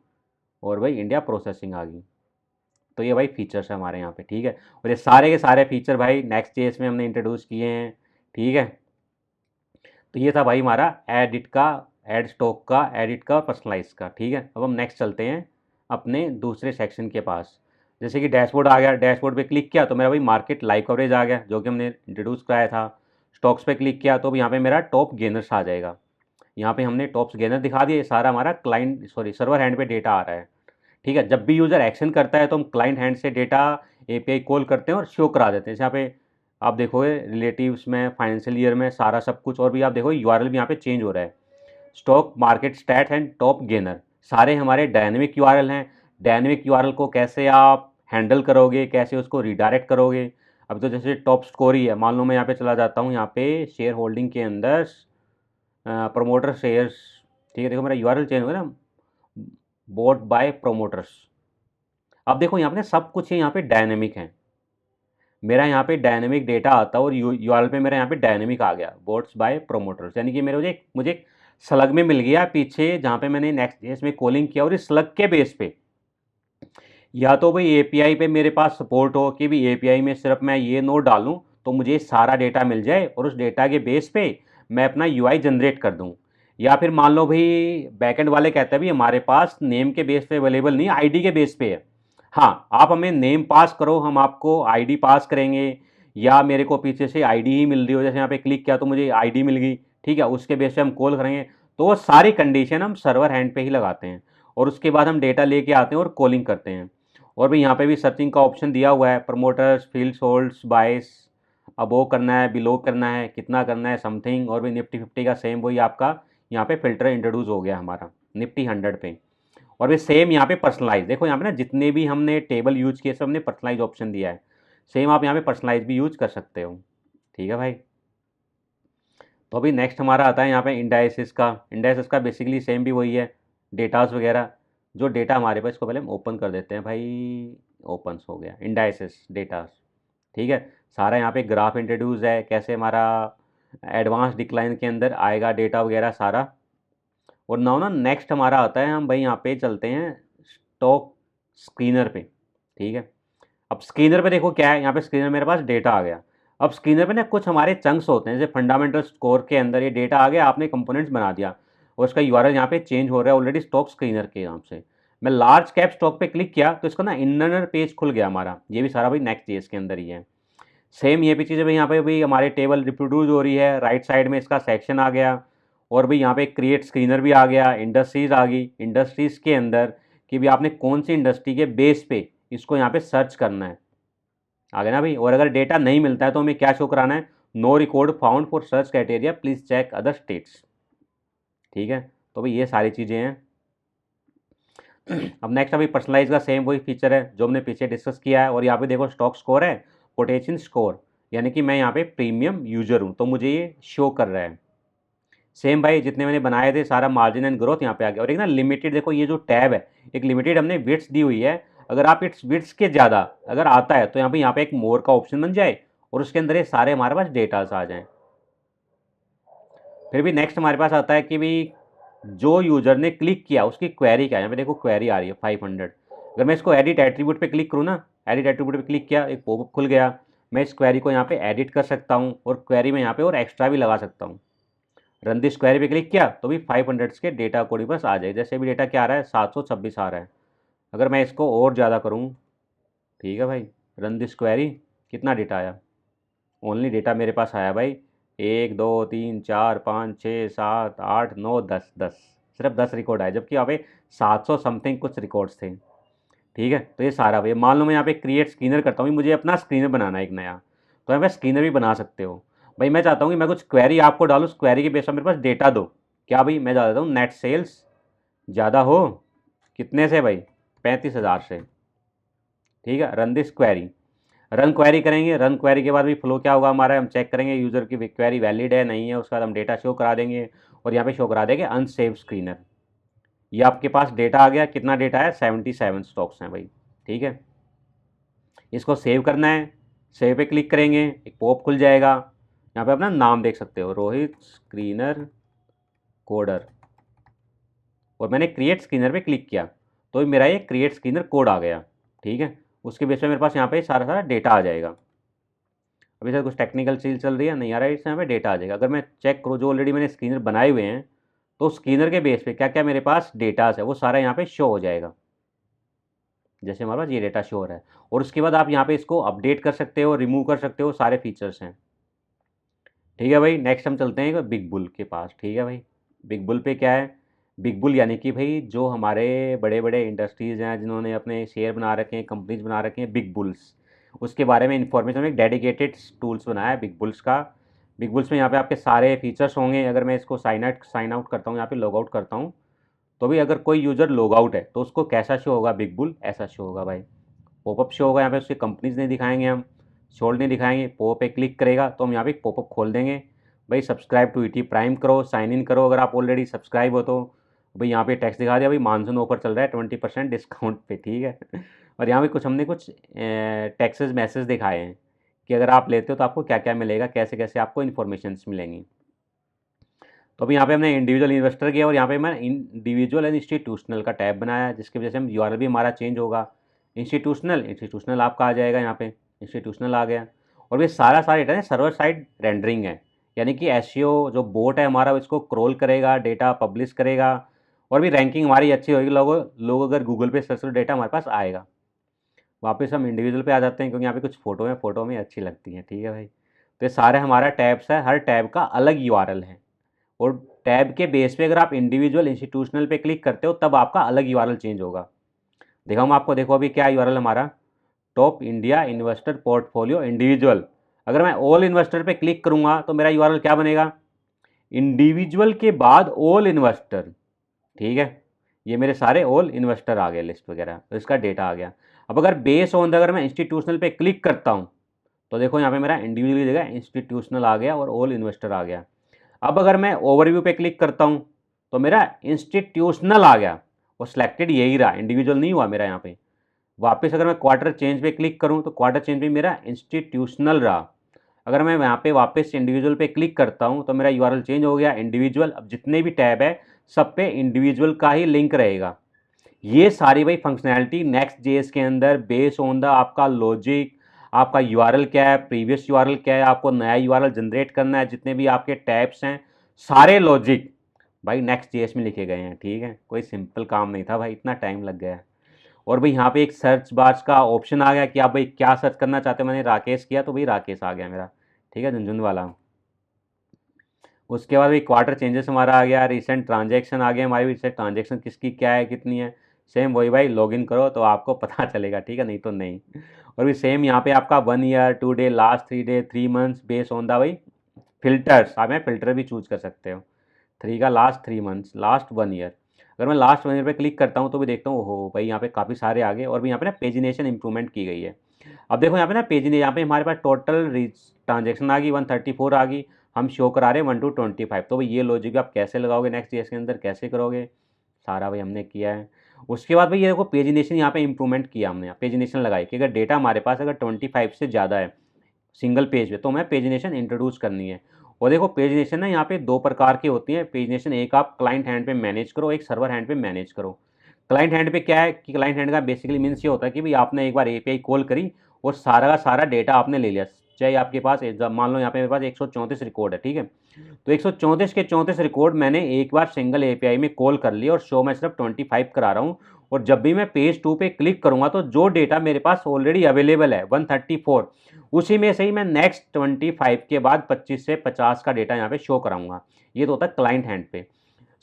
और भाई इंडिया प्रोसेसिंग आ गई। तो ये भाई फीचर्स है हमारे यहाँ पे, ठीक है। और ये सारे के सारे फीचर भाई नेक्स्ट जेएस में हमने इंट्रोड्यूस किए हैं, ठीक है। तो ये था भाई हमारा एडिट का, एड स्टॉक का, एडिट का और पर्सनलाइज का, ठीक है। अब हम नेक्स्ट चलते हैं अपने दूसरे सेक्शन के पास। जैसे कि डैशबोर्ड आ गया, डैशबोर्ड पे क्लिक किया तो मेरा भाई मार्केट लाइव कवरेज आ गया, जो कि हमने इंट्रोड्यूस कराया था। स्टॉक्स पे क्लिक किया तो यहाँ पे मेरा टॉप गेनर्स आ जाएगा, यहाँ पे हमने टॉप्स गेनर दिखा दिया। ये सारा हमारा क्लाइंट सर्वर हैंड पे डेटा आ रहा है, ठीक है। जब भी यूज़र एक्शन करता है तो हम क्लाइंट हैंड से डेटा एपीआई कॉल करते हैं और शो करा देते हैं। यहाँ पे आप देखोगे रिलेटिव्स में, फाइनेंशियल ईयर में, सारा सब कुछ, और भी आप देखो यूआरएल भी यहाँ पे चेंज हो रहा है। Stock market stat and top gainer सारे हमारे डायनेमिक यूआरएल हैं। डायनेमिक यूआरएल को कैसे आप हैंडल करोगे, कैसे उसको रिडायरेक्ट करोगे। अब तो जैसे टॉप स्कोर ही है, मान लो मैं यहाँ पे चला जाता हूँ, यहाँ पे शेयर होल्डिंग के अंदर प्रमोटर शेयर्स, ठीक है। देखो मेरा यूआरएल चेंज हो गया ना, बोट बाय प्रोमोटर्स। अब देखो यहाँ पे सब कुछ यहाँ पे डायनेमिक है, मेरा यहाँ पे डायनेमिक डेटा आता है, और यूआरएल पे मेरा यहाँ पे डायनेमिक आ गया, बोट्स बाय प्रोमोटर्स। यानी कि मुझे एक स्लग में मिल गया पीछे, जहाँ पे मैंने नेक्स्ट जेएस में कॉलिंग किया, और इस स्लग के बेस पे या तो भाई एपीआई पे मेरे पास सपोर्ट हो कि भी एपीआई में सिर्फ मैं ये नोड डालूं तो मुझे सारा डेटा मिल जाए और उस डेटा के बेस पे मैं अपना यूआई जनरेट कर दूं। या फिर मान लो भाई बैकएंड वाले कहते हैं भी हमारे पास नेम के बेस पे अवेलेबल नहीं, आईडी के बेस पे है। हाँ, आप हमें नेम पास करो, हम आपको आईडी पास करेंगे। या मेरे को पीछे से आईडी ही मिल रही हो, जैसे यहाँ पे क्लिक किया तो मुझे आईडी मिल गई, ठीक है, उसके बेस पे हम कॉल करेंगे। तो वो सारी कंडीशन हम सर्वर हैंड पे ही लगाते हैं और उसके बाद हम डेटा लेके आते हैं और कॉलिंग करते हैं। और भी यहाँ पे भी सर्चिंग का ऑप्शन दिया हुआ है, प्रमोटर्स, फील्ड होल्ड्स, बाइस, अबो करना है, बिलो करना है, कितना करना है, समथिंग। और भी निफ्टी 50 का सेम वही आपका यहाँ पे फिल्टर इंट्रोड्यूस हो गया हमारा निफ्टी 100 पे। और भी सेम यहाँ पे पर्सनलाइज, देखो यहाँ पे ना जितने भी हमने टेबल यूज किए सब हमने पर्सनलाइज ऑप्शन दिया है। सेम आप यहाँ पे पर्सनलाइज भी यूज कर सकते हो, ठीक है भाई। तो अभी नेक्स्ट हमारा आता है यहाँ पे इंडाइसिस का। इंडाइसिस का बेसिकली सेम भी वही है, डेटास वगैरह। जो डेटा हमारे पास, इसको पहले हम ओपन कर देते हैं भाई। ओपन हो गया इंडाइसिस डेटास, ठीक है। सारा यहाँ पे ग्राफ इंट्रोड्यूस है, कैसे हमारा एडवांस डिक्लाइन के अंदर आएगा डेटा वगैरह सारा। और नाउ ना नेक्स्ट हमारा आता है, हम भाई यहाँ पे चलते हैं स्टॉक स्क्रीनर पे, ठीक है। अब स्क्रीनर पे देखो क्या है, यहाँ पे स्क्रीनर मेरे पास डेटा आ गया। अब स्क्रीनर पे ना कुछ हमारे चंक्स होते हैं, जैसे फंडामेंटल स्कोर के अंदर ये डेटा आ गया, आपने कंपोनेंट्स बना दिया और उसका यूआरएल यहाँ पे चेंज हो रहा है ऑलरेडी स्टॉक स्क्रीनर के नाम से। मैं लार्ज कैप स्टॉक पे क्लिक किया तो इसका ना इनर पेज खुल गया हमारा, ये भी सारा भाई नेक्स्ट जेएस के अंदर ही है। सेम ये भी चीज़ भाई यहाँ पे भी हमारे टेबल रिप्रोड्यूस हो रही है, राइट साइड में इसका सेक्शन आ गया। और भाई यहाँ पे क्रिएट स्क्रीनर भी आ गया, इंडस्ट्रीज आ गई, इंडस्ट्रीज के अंदर कि भी आपने कौन सी इंडस्ट्री के बेस पे इसको यहाँ पे सर्च करना है, आ गया ना भाई। और अगर डेटा नहीं मिलता है तो हमें क्या शो कराना है, no record found for search criteria, please check other states, ठीक है। तो भाई ये सारी चीज़ें हैं। अब नेक्स्ट अभी पर्सनलाइज का सेम वही फीचर है जो हमने पीछे डिस्कस किया है। और यहाँ पे देखो स्टॉक स्कोर है, कोटेशन स्कोर, यानी कि मैं यहाँ पे प्रीमियम यूजर हूँ तो मुझे ये शो कर रहा है। सेम भाई जितने मैंने बनाए थे सारा मार्जिन एंड ग्रोथ यहाँ पे आ गया। और एक ना लिमिटेड, देखो ये जो टैब है एक लिमिटेड हमने विड्थ दी हुई है। अगर आप इट्स विड्थ के ज़्यादा अगर आता है तो यहाँ पे एक मोर का ऑप्शन बन जाए और उसके अंदर ये सारे हमारे पास डेटास आ जाएं। फिर भी नेक्स्ट हमारे पास आता है कि भी जो यूजर ने क्लिक किया उसकी क्वेरी क्या है। यहाँ पे देखो क्वेरी आ रही है 500। अगर मैं इसको एडिट एट्रीब्यूट पे क्लिक करूँ ना, एडिट एट्रीब्यूट पे क्लिक किया, एक पॉपअप खुल गया। मैं इस क्वेरी को यहाँ पे एडिट कर सकता हूँ और क्वेरी में यहाँ पे और एक्स्ट्रा भी लगा सकता हूँ। रन दिस क्वेरी पे क्लिक किया तो भी 500 के डेटा कोड बस आ जाए। जैसे भी डेटा क्या आ रहा है 726 आ रहा है। अगर मैं इसको और ज़्यादा करूँ, ठीक है भाई, रन दिस क्वेरी, कितना डेटा आया, ओनली डेटा मेरे पास आया भाई 1 2 3 4 5 6 7 8 9 10, सिर्फ 10 रिकॉर्ड आए, जबकि यहाँ पे 700 समथिंग कुछ रिकॉर्ड्स थे, ठीक है। तो ये सारा भाई मान लो मैं यहाँ पे क्रिएट स्क्रीनर करता हूँ, मुझे अपना स्क्रीनर बनाना है एक नया, तो यहाँ पे स्क्रीनर भी बना सकते हो। भाई मैं चाहता हूँ कि मैं कुछ क्वेरी आपको डालूँ, उस क्वेरी के बेस पर मेरे पास डेटा दो। क्या भाई मैं डाल देता हूँ नेट सेल्स ज़्यादा हो, कितने से भाई, 35,000 से, ठीक है। Run this query, run query करेंगे। रन क्वेरी के बाद भी फ्लो क्या होगा हमारा, हम चेक करेंगे यूज़र की क्वेरी वैलिड है नहीं है, उसके बाद हम डेटा शो करा देंगे और यहाँ पे शो करा देंगे अनसेव स्क्रीनर। ये आपके पास डेटा आ गया, कितना डेटा है, 77 स्टॉक्स हैं भाई, ठीक है। इसको सेव करना है, सेव पे क्लिक करेंगे, एक पॉप खुल जाएगा। यहाँ पे अपना नाम देख सकते हो, रोहित स्क्रीनर कोडर। और मैंने क्रिएट स्क्रीनर पे क्लिक किया तो मेरा ये क्रिएट स्क्रीनर कोड आ गया, ठीक है। उसके बेस पे मेरे पास यहाँ पे सारा सारा डेटा आ जाएगा। अभी सर कुछ टेक्निकल चीज चल रही है, नहीं आ रहा है, इससे यहाँ पे डेटा आ जाएगा। अगर मैं चेक करूँ जो ऑलरेडी मैंने स्क्रीनर बनाए हुए हैं तो स्क्रीनर के बेस पे क्या क्या मेरे पास डेटास है वो सारा यहाँ पे शो हो जाएगा। जैसे हमारे पास ये डेटा शो हो रहा है और उसके बाद आप यहाँ पे इसको अपडेट कर सकते हो, रिमूव कर सकते हो, सारे फीचर्स हैं, ठीक है भाई। नेक्स्ट हम चलते हैं बिग बुल के पास, ठीक है भाई। बिग बुल पे क्या है, बिग बुल यानी कि भाई जो हमारे बड़े बड़े इंडस्ट्रीज़ हैं जिन्होंने अपने शेयर बना रखे हैं, कंपनीज बना रखे हैं, बिग बुल्स, उसके बारे में इन्फॉर्मेशन, एक डेडिकेटेड टूल्स बनाया है बिग बुल्स का। बिग बुल्स में यहाँ पे आपके सारे फीचर्स होंगे। अगर मैं इसको साइन आउट करता हूँ, यहाँ पे लॉग आउट करता हूँ, तो भी अगर कोई यूज़र लॉग आउट है तो उसको कैसा शो होगा, बिग बुल ऐसा शो होगा भाई। पॉपअप शो होगा, यहाँ पे उसकी कंपनीज नहीं दिखाएंगे, हम शोल्ड नहीं दिखाएंगे। पॉप पे क्लिक करेगा तो हम यहाँ पे पॉपअप खोल देंगे, भाई सब्सक्राइब टू ईटी प्राइम करो, साइन इन करो अगर आप ऑलरेडी सब्सक्राइब हो तो। भाई यहाँ पे टैक्स दिखा दिया, भाई मानसून ऑफर चल रहा है 20% डिस्काउंट पे, ठीक है। और यहाँ पे कुछ हमने कुछ टैक्सेस मैसेज दिखाए हैं कि अगर आप लेते हो तो आपको क्या क्या मिलेगा, कैसे कैसे आपको इन्फॉर्मेशन मिलेंगी। तो अभी यहाँ पे हमने इंडिविजुअल इन्वेस्टर किया और यहाँ पे मैं इंडिविजुअल एंड इंस्टीट्यूशनल का टैब बनाया, जिसकी वजह से हम यूआरएल भी हमारा चेंज होगा। इंस्टीट्यूशनल, इंस्टीट्यूशनल आपका आ जाएगा यहाँ पे, इंस्टीट्यूशनल आ गया। और ये सारा सारा डेटा है सर्वर साइड रेंडरिंग है, यानी कि एसईओ जो बोट है हमारा इसको क्रोल करेगा, डेटा पब्लिश करेगा, और भी रैंकिंग हमारी अच्छी होगी, लोग अगर गूगल पे सर्च करो डेटा हमारे पास आएगा। वापस हम इंडिविजुअल पे आ जाते हैं, क्योंकि यहाँ पे कुछ फोटो में अच्छी लगती हैं, ठीक है भाई। तो ये सारे हमारा टैब्स है, हर टैब का अलग यूआरएल है, और टैब के बेस पे अगर आप इंडिविजुअल इंस्टीट्यूशनल पे क्लिक करते हो तब आपका अलग यूआरएल चेंज होगा। दिखाऊँ आपको, देखो अभी क्या यूआरएल हमारा, top India investor portfolio individual. अगर मैं ऑल इन्वेस्टर पे क्लिक करूंगा तो मेरा यूआरएल क्या बनेगा, इंडिविजुअल के बाद ऑल इन्वेस्टर, ठीक है। ये मेरे सारे ऑल इन्वेस्टर आ गए लिस्ट वगैरह, तो इसका डेटा आ गया। अब अगर बेस ऑन अगर मैं इंस्टीट्यूशनल पे क्लिक करता हूँ तो देखो यहाँ पे मेरा इंडिविजुअल की जगह इंस्टीट्यूशनल आ गया और ऑल इन्वेस्टर आ गया। अब अगर मैं ओवरव्यू पे क्लिक करता हूँ तो मेरा इंस्टीट्यूशनल आ गया, और सिलेक्टेड यही रहा, इंडिविजुअल नहीं हुआ मेरा यहाँ पे। वापस अगर मैं क्वार्टर चेंज पे क्लिक करूँ तो क्वार्टर चेंज पे मेरा इंस्टीट्यूशनल रहा। अगर मैं यहाँ पे वापस इंडिविजुअल पे क्लिक करता हूँ तो मेरा यूआरएल चेंज हो गया इंडिविजुअल। अब जितने भी टैब है सब पे इंडिविजुअल का ही लिंक रहेगा। ये सारी भाई फंक्शनैलिटी नेक्स्ट जेएस के अंदर बेस ऑन द आपका लॉजिक, आपका यूआरएल क्या है, प्रीवियस यूआरएल क्या है, आपको नया यूआरएल जनरेट करना है, जितने भी आपके टैब्स हैं सारे लॉजिक भाई नेक्स्ट जेएस में लिखे गए हैं, ठीक है। कोई सिंपल काम नहीं था भाई, इतना टाइम लग गया है। और भाई यहाँ पे एक सर्च बार का ऑप्शन आ गया कि आप भाई क्या सर्च करना चाहते हो। मैंने राकेश किया तो भाई राकेश आ गया मेरा, ठीक है, झुंझुन वाला। उसके बाद भाई क्वार्टर चेंजेस हमारा आ गया, रिसेंट ट्रांजैक्शन आ गया हमारी, रिसेंट ट्रांजैक्शन किसकी क्या है कितनी है, सेम वही भाई लॉगिन करो तो आपको पता चलेगा, ठीक है, नहीं तो नहीं। और भी सेम यहाँ पे आपका 1 year 2 day last 3 day 3 months base on the भाई फिल्टर्स, आप यहाँ फिल्टर भी चूज कर सकते हो। 3 का लास्ट 3 मंथ्स, लास्ट 1 ईयर। अगर मैं लास्ट 1 ईयर पे क्लिक करता हूँ तो भी देखता हूँ हो भाई यहाँ पे काफ़ी सारे आ गए। और भी यहाँ पे ना पेजिनेशन इंप्रूवमेंट की गई है। अब देखो यहाँ पे ना पेजिने, यहाँ पे हमारे पास टोटल ट्रांजेक्शन आ गई 134 आ गई, हम शो करा रहे हैं 1 to 25। तो भाई ये लॉजिक आप कैसे लगाओगे नेक्स्ट ईयर के अंदर, कैसे करोगे, सारा भाई हमने किया है। उसके बाद भाई ये देखो पेजिनेशन यहाँ पे इंप्रूवमेंट किया हमने, पेजिनेशन लगाई कि अगर डेटा हमारे पास अगर 25 से ज़्यादा है सिंगल पेज पे तो हमें पेजिनेशन इंट्रोड्यूस करनी है। और देखो पेजिनेशन ना यहाँ पे 2 प्रकार की होती है पेजिनेशन, एक आप क्लाइंट हैंड पे मैनेज करो, एक सर्वर हैंड पे मैनेज करो। क्लाइंट हैंड पे क्या है कि क्लाइंट हैंड का बेसिकली मीन्स ये होता है कि भाई आपने एक बार एपीआई कॉल करी और सारा का सारा डेटा आपने ले लिया। चाहे आपके पास मान लो यहाँ पे मेरे पास 134 रिकॉर्ड है, ठीक है, तो 134 के 34 रिकॉर्ड मैंने एक बार सिंगल एपीआई में कॉल कर लिया और शो मैं सिर्फ 25 करा रहा हूँ। और जब भी मैं पेज 2 पे क्लिक करूंगा तो जो डेटा मेरे पास ऑलरेडी अवेलेबल है 134, उसी में से ही मैं नेक्स्ट 25 के बाद 25 से 50 का डेटा यहाँ पे शो कराऊंगा। ये तो होता है क्लाइंट हैंड पे।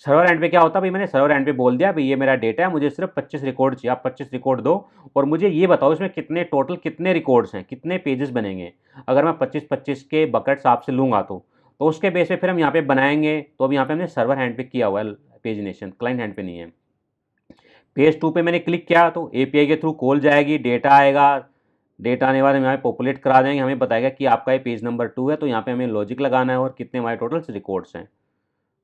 सर्वर हैंड पे क्या होता है भाई, मैंने सर्वर हैंड पे बोल दिया भाई ये मेरा डेटा है, मुझे सिर्फ 25 रिकॉर्ड चाहिए, आप 25 रिकॉर्ड दो और मुझे ये बताओ इसमें कितने टोटल कितने रिकॉर्ड्स हैं, कितने पेजेस बनेंगे। अगर मैं 25-25 के बकेट्स आपसे लूँगा तो उसके बेस पे फिर हम यहाँ पे बनाएंगे। तो अब यहाँ पे हमने सर्वर हैंड पे किया हुआ है पेजिनेशन, क्लाइंट हैंड पे नहीं है। पेज 2 पे मैंने क्लिक किया तो एपीआई के थ्रू कॉल जाएगी, डेटा आएगा, डेटा आने के बाद हम यहाँ पे पॉपुलेट करा देंगे, हमें बताएगा कि आपका ये पेज नंबर 2 है, तो यहाँ पे हमें लॉजिक लगाना है और कितने हमारे टोटल रिकॉर्ड्स हैं।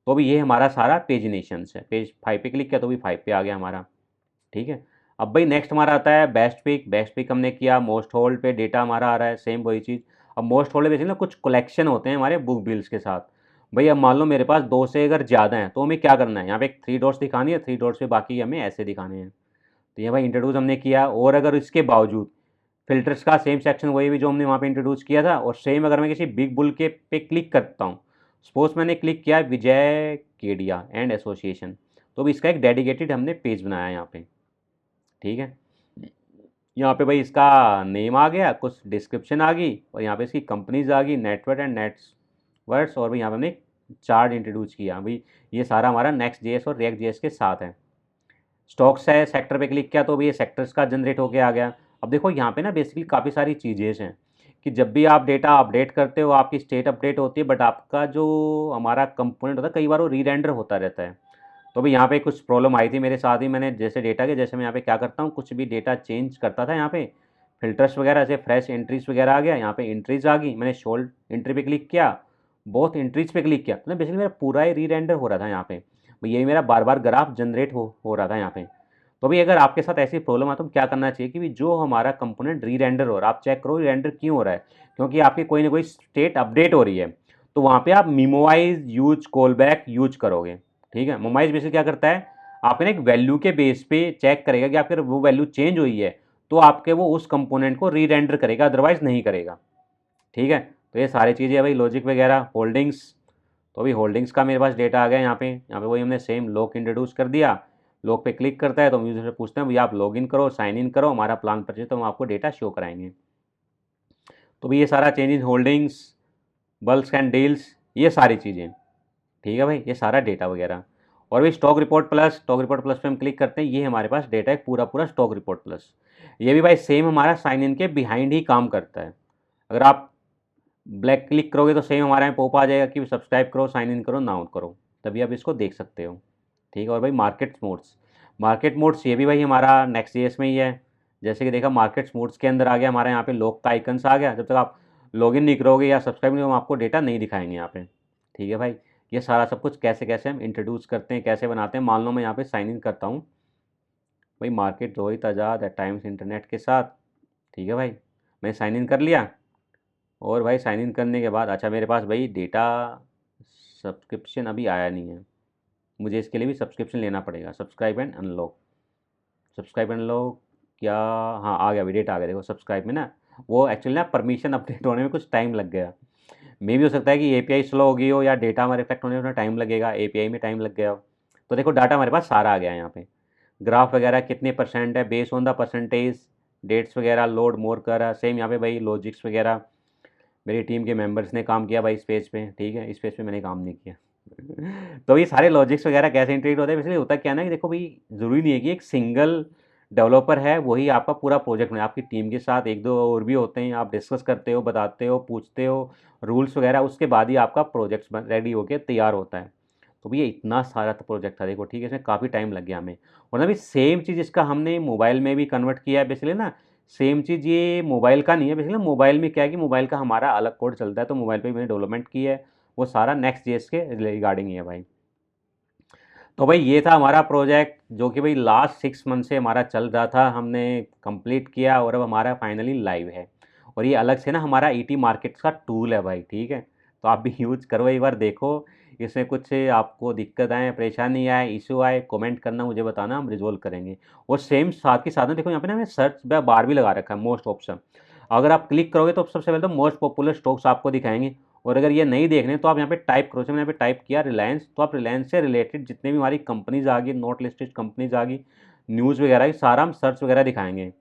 तो अभी ये हमारा सारा पेजिनेशन है। पेज 5 पे क्लिक किया तो भी 5 पे आ गया हमारा, ठीक है। अब भाई नेक्स्ट हमारा आता है बेस्ट पिक। बेस्ट पिक हमने किया, मोस्ट होल्ड पे डेटा हमारा आ रहा है, सेम वही चीज़। अब मोस्ट होल्ड बेसिकली ना कुछ कलेक्शन होते हैं हमारे बुक बिल्स के साथ। भाई अब मान लो मेरे पास 2 से अगर ज़्यादा हैं तो हमें क्या करना है, यहाँ पे 3 डॉट्स दिखानी है, 3 डॉट्स पे बाकी हमें ऐसे दिखाने हैं। तो ये भाई इंट्रोड्यूस हमने किया। और अगर इसके बावजूद फिल्टर्स का सेम सेक्शन वही भी जो हमने वहाँ पे इंट्रोड्यूस किया था, और सेम अगर मैं किसी बिग बुल के पे क्लिक करता हूँ, सपोज मैंने क्लिक किया विजय केडिया एंड एसोसिएशन, तो भी इसका एक डेडिकेटेड हमने पेज बनाया यहाँ पे, ठीक है। यहाँ पे भाई इसका नेम आ गया, कुछ डिस्क्रिप्शन आ गई, और यहाँ पे इसकी कंपनीज आ गई, नेटवर्क एंड नेटवर्क्स, और भाई यहाँ पे हमने चार्ट इंट्रोड्यूस किया। भाई ये सारा हमारा नेक्स्ट जेएस और रिएक्ट जेएस के साथ है। स्टॉक्स है, सेक्टर पे क्लिक किया तो भी ये सेक्टर्स का जनरेट होके आ गया। अब देखो यहाँ पे ना बेसिकली काफ़ी सारी चीज़ें हैं कि जब भी आप डेटा अपडेट करते हो आपकी स्टेट अपडेट होती है, बट आपका जो हमारा कंपोनेंट होता है कई बार वो रीरेंडर होता रहता है। तो भी यहाँ पे कुछ प्रॉब्लम आई थी मेरे साथ ही, मैंने जैसे डेटा के जैसे मैं यहाँ पे क्या करता हूँ, कुछ भी डेटा चेंज करता था यहाँ पे फिल्टर्स वगैरह से फ्रेश एंट्रीज वगैरह आ गया, यहाँ पे एंट्रीज आ गई, मैंने शोल्ड एंट्री पे क्लिक किया, बहुत एंट्रीज पे क्लिक किया, तो बेसिकली मेरा पूरा ही रीरेंडर हो रहा था यहाँ पे। यही मेरा बार बार ग्राफ जनरेट हो रहा था यहाँ पे। तो भी अगर आपके साथ ऐसी प्रॉब्लम है तो क्या करना चाहिए कि भी जो हमारा कंपोनेंट री रेंडर हो रहा है आप चेक करो रेंडर क्यों हो रहा है, क्योंकि आपकी कोई ना कोई स्टेट अपडेट हो रही है। तो वहाँ पे आप मिमोवाइज यूज कॉलबैक यूज करोगे, ठीक है। मिमोवाइज बेसिकली क्या करता है, आपके ना एक वैल्यू के बेस पे चेक करेगा कि आपकी वो वैल्यू चेंज हुई है तो आपके वो उस कंपोनेंट को री रेंडर करेगा, अदरवाइज नहीं करेगा। ठीक है, तो ये सारी चीज़ें है भाई, लॉजिक वगैरह, होल्डिंग्स। तो अभी होल्डिंग्स का मेरे पास डेटा आ गया यहाँ पे वही हमने सेम लॉक इंट्रोड्यूस कर दिया। लॉक पे क्लिक करता है तो हम यूजर से पूछते हैं भैया आप लॉग इन करो, साइन इन करो, हमारा प्लान परचेज, तो हम आपको डेटा शो कराएंगे। तो भाई ये सारा change in holdings, bulk and deals, ये सारी चीज़ें। ठीक है भाई, ये सारा डेटा वगैरह। और भी stock report plus, stock report plus पे हम क्लिक करते हैं, ये हमारे पास डेटा है पूरा पूरा स्टॉक रिपोर्ट प्लस। ये भी भाई सेम हमारा साइन इन के बिहाइंड ही काम करता है। अगर आप ब्लैक क्लिक करोगे तो सेम हमारे यहाँ पॉप आ जाएगा कि सब्सक्राइब करो, साइन इन करो, ना आउट करो, तभी आप इसको देख सकते हो। ठीक है, और भाई मार्केट मोड्स, मार्केट मोड्स ये भी भाई हमारा नेक्स्ट जेएस में ही है। जैसे कि देखा मार्केट मोड्स के अंदर आ गया हमारे यहाँ पे लॉक का आइकन्स आ गया। जब तक आप लॉगिन नहीं करोगे या सब्सक्राइब नहीं, हम आपको डेटा नहीं दिखाएंगे यहाँ पे। ठीक है भाई, ये सारा सब कुछ कैसे कैसे हम इंट्रोड्यूस करते हैं, कैसे बनाते हैं। मान लो मैं यहाँ पे साइन इन करता हूँ भाई, मार्केट रोहित आज़ाद एट टाइम्स इंटरनेट के साथ। ठीक है भाई, मैं साइन इन कर लिया। और भाई साइन इन करने के बाद अच्छा मेरे पास भाई डेटा सब्सक्रिप्शन अभी आया नहीं है, मुझे इसके लिए भी सब्सक्रिप्शन लेना पड़ेगा। Subscribe and unlock, subscribe and unlock क्या, हाँ आ गया, अभी डेटा आ गया। देखो सब्सक्राइब में ना वो एक्चुअली ना परमिशन अपडेट होने में कुछ टाइम लग गया। मे भी हो सकता है कि एपीआई स्लो हो गई हो या डेटा हमारे इफेक्ट होने में टाइम लगेगा, एपीआई में टाइम लग गया हो। तो देखो डाटा हमारे पास सारा आ गया है यहाँ पे, ग्राफ वगैरह कितने परसेंट है base on the percentage, dates वगैरह लोड मोर कर, सेम यहाँ पे भाई लॉजिक्स वगैरह। मेरी टीम के मेंबर्स ने काम किया भाई इस पेज पे। ठीक है, इस पेज पे मैंने काम नहीं किया। तो ये सारे लॉजिक्स वगैरह कैसे इंटीग्रेट होते हैं, इसलिए होता क्या है ना कि देखो भाई ज़रूरी नहीं है कि एक सिंगल डेवलपर है वही आपका पूरा प्रोजेक्ट में, आपकी टीम के साथ एक दो और भी होते हैं, आप डिस्कस करते हो, बताते हो, पूछते हो रूल्स वगैरह, उसके बाद ही आपका प्रोजेक्ट रेडी होकर तैयार होता है। तो भैया इतना सारा प्रोजेक्ट था देखो। ठीक है, इसमें काफ़ी टाइम लग गया हमें। और ना भी सेम चीज़ इसका हमने मोबाइल में भी कन्वर्ट किया है बेसिकली ना। सेम चीज़ ये मोबाइल का नहीं है बेसिकली, मोबाइल में क्या है कि मोबाइल का हमारा अलग कोड चलता है, तो मोबाइल पे मैंने डेवलपमेंट की है, वो सारा नेक्स्ट जेएस के रिगार्डिंग ही है भाई। तो भाई ये था हमारा प्रोजेक्ट जो कि भाई लास्ट 6 मंथ से हमारा चल रहा था, हमने कंप्लीट किया और अब हमारा फाइनली लाइव है। और ये अलग से ना हमारा ईटी मार्केट्स का टूल है भाई। ठीक है, तो आप भी यूज करो, एक बार देखो, इसमें कुछ आपको दिक्कत आए, परेशानी आए, इशू आए, कमेंट करना, मुझे बताना, हम रिजोल्व करेंगे। और सेम साथ के साथ में देखो यहाँ पे ना हमें सर्च बार भी लगा रखा है, मोस्ट ऑप्शन। अगर आप क्लिक करोगे तो सबसे पहले तो मोस्ट पॉपुलर स्टॉक्स आपको दिखाएंगे। और अगर ये नहीं देखने तो आप यहाँ पे टाइप करो, जैसे मैंने यहाँ पे टाइप किया रिलायंस, तो आप रिलायंस से रिलेटेड जितने भी हमारी कंपनीज आ गई, नॉट लिस्टेड कंपनीज आ गई, न्यूज़ वगैरह की, सारा हम सर्च वगैरह दिखाएंगे।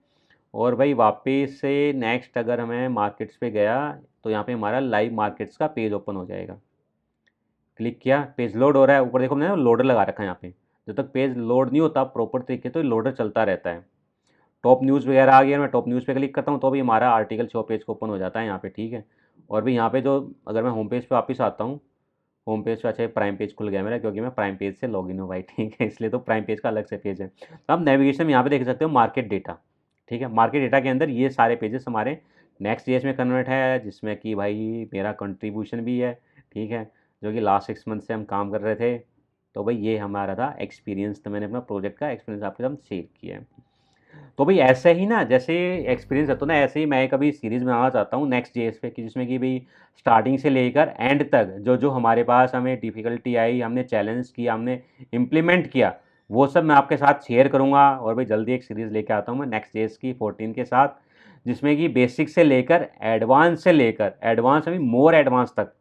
और भाई वापस से नेक्स्ट अगर हमें मार्केट्स पे गया तो यहाँ पे हमारा लाइव मार्केट्स का पेज ओपन हो जाएगा। क्लिक किया, पेज लोड हो रहा है, ऊपर देखो मैंने लोडर लगा रखा है यहाँ पे। जब तक पेज लोड नहीं होता प्रॉपर तरीके तो लोडर चलता रहता है। टॉप न्यूज़ वगैरह आ गया, मैं टॉप न्यूज़ पे क्लिक करता हूँ तो भी हमारा आर्टिकल शो पेज को ओपन हो जाता है यहाँ पे। ठीक है, और भी यहाँ पे जो अगर मैं होम पेज पे वापस आता हूँ, होम पेज पे अच्छा प्राइम पेज खुल गया मेरा, क्योंकि मैं प्राइम पेज से लॉगिन हूँ भाई। ठीक है, इसलिए तो प्राइम पेज का अलग से पेज है। तो आप नेविगेशन में यहाँ पे देख सकते हो मार्केट डेटा। ठीक है, मार्केट डेटा के अंदर ये सारे पेजेस हमारे नेक्स्ट जेएस में कन्वर्ट है, जिसमें कि भाई मेरा कंट्रीब्यूशन भी है। ठीक है, जो कि लास्ट 6 मंथ से हम काम कर रहे थे। तो भाई ये हमारा था एक्सपीरियंस, तो मैंने अपना प्रोजेक्ट का एक्सपीरियंस आपके साथ शेयर किया है। तो भाई ऐसे ही ना, जैसे एक्सपीरियंस रहता है ना, ऐसे ही मैं कभी सीरीज़ बनाना चाहता हूँ नेक्स्ट जेएस पे, कि जिसमें कि भाई स्टार्टिंग से लेकर एंड तक जो जो हमारे पास हमें डिफ़िकल्टी आई, हमने चैलेंज किया, हमने इम्प्लीमेंट किया, वो सब मैं आपके साथ शेयर करूँगा। और भाई जल्दी एक सीरीज़ लेके आता हूँ मैं नेक्स्ट जेएस की 14 के साथ, जिसमें कि बेसिक से लेकर एडवांस अभी मोर एडवांस तक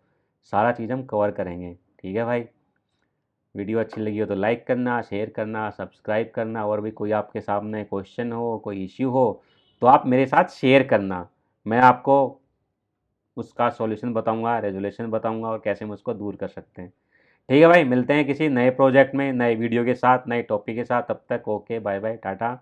सारा चीज़ हम कवर करेंगे। ठीक है भाई, वीडियो अच्छी लगी हो तो लाइक करना, शेयर करना, सब्सक्राइब करना। और भी कोई आपके सामने क्वेश्चन हो, कोई इश्यू हो, तो आप मेरे साथ शेयर करना, मैं आपको उसका सॉल्यूशन बताऊंगा, रेजोल्यूशन बताऊंगा और कैसे हम उसको दूर कर सकते हैं। ठीक है भाई, मिलते हैं किसी नए प्रोजेक्ट में, नए वीडियो के साथ, नए टॉपिक के साथ। तब तक ओके, बाय बाय, टाटा।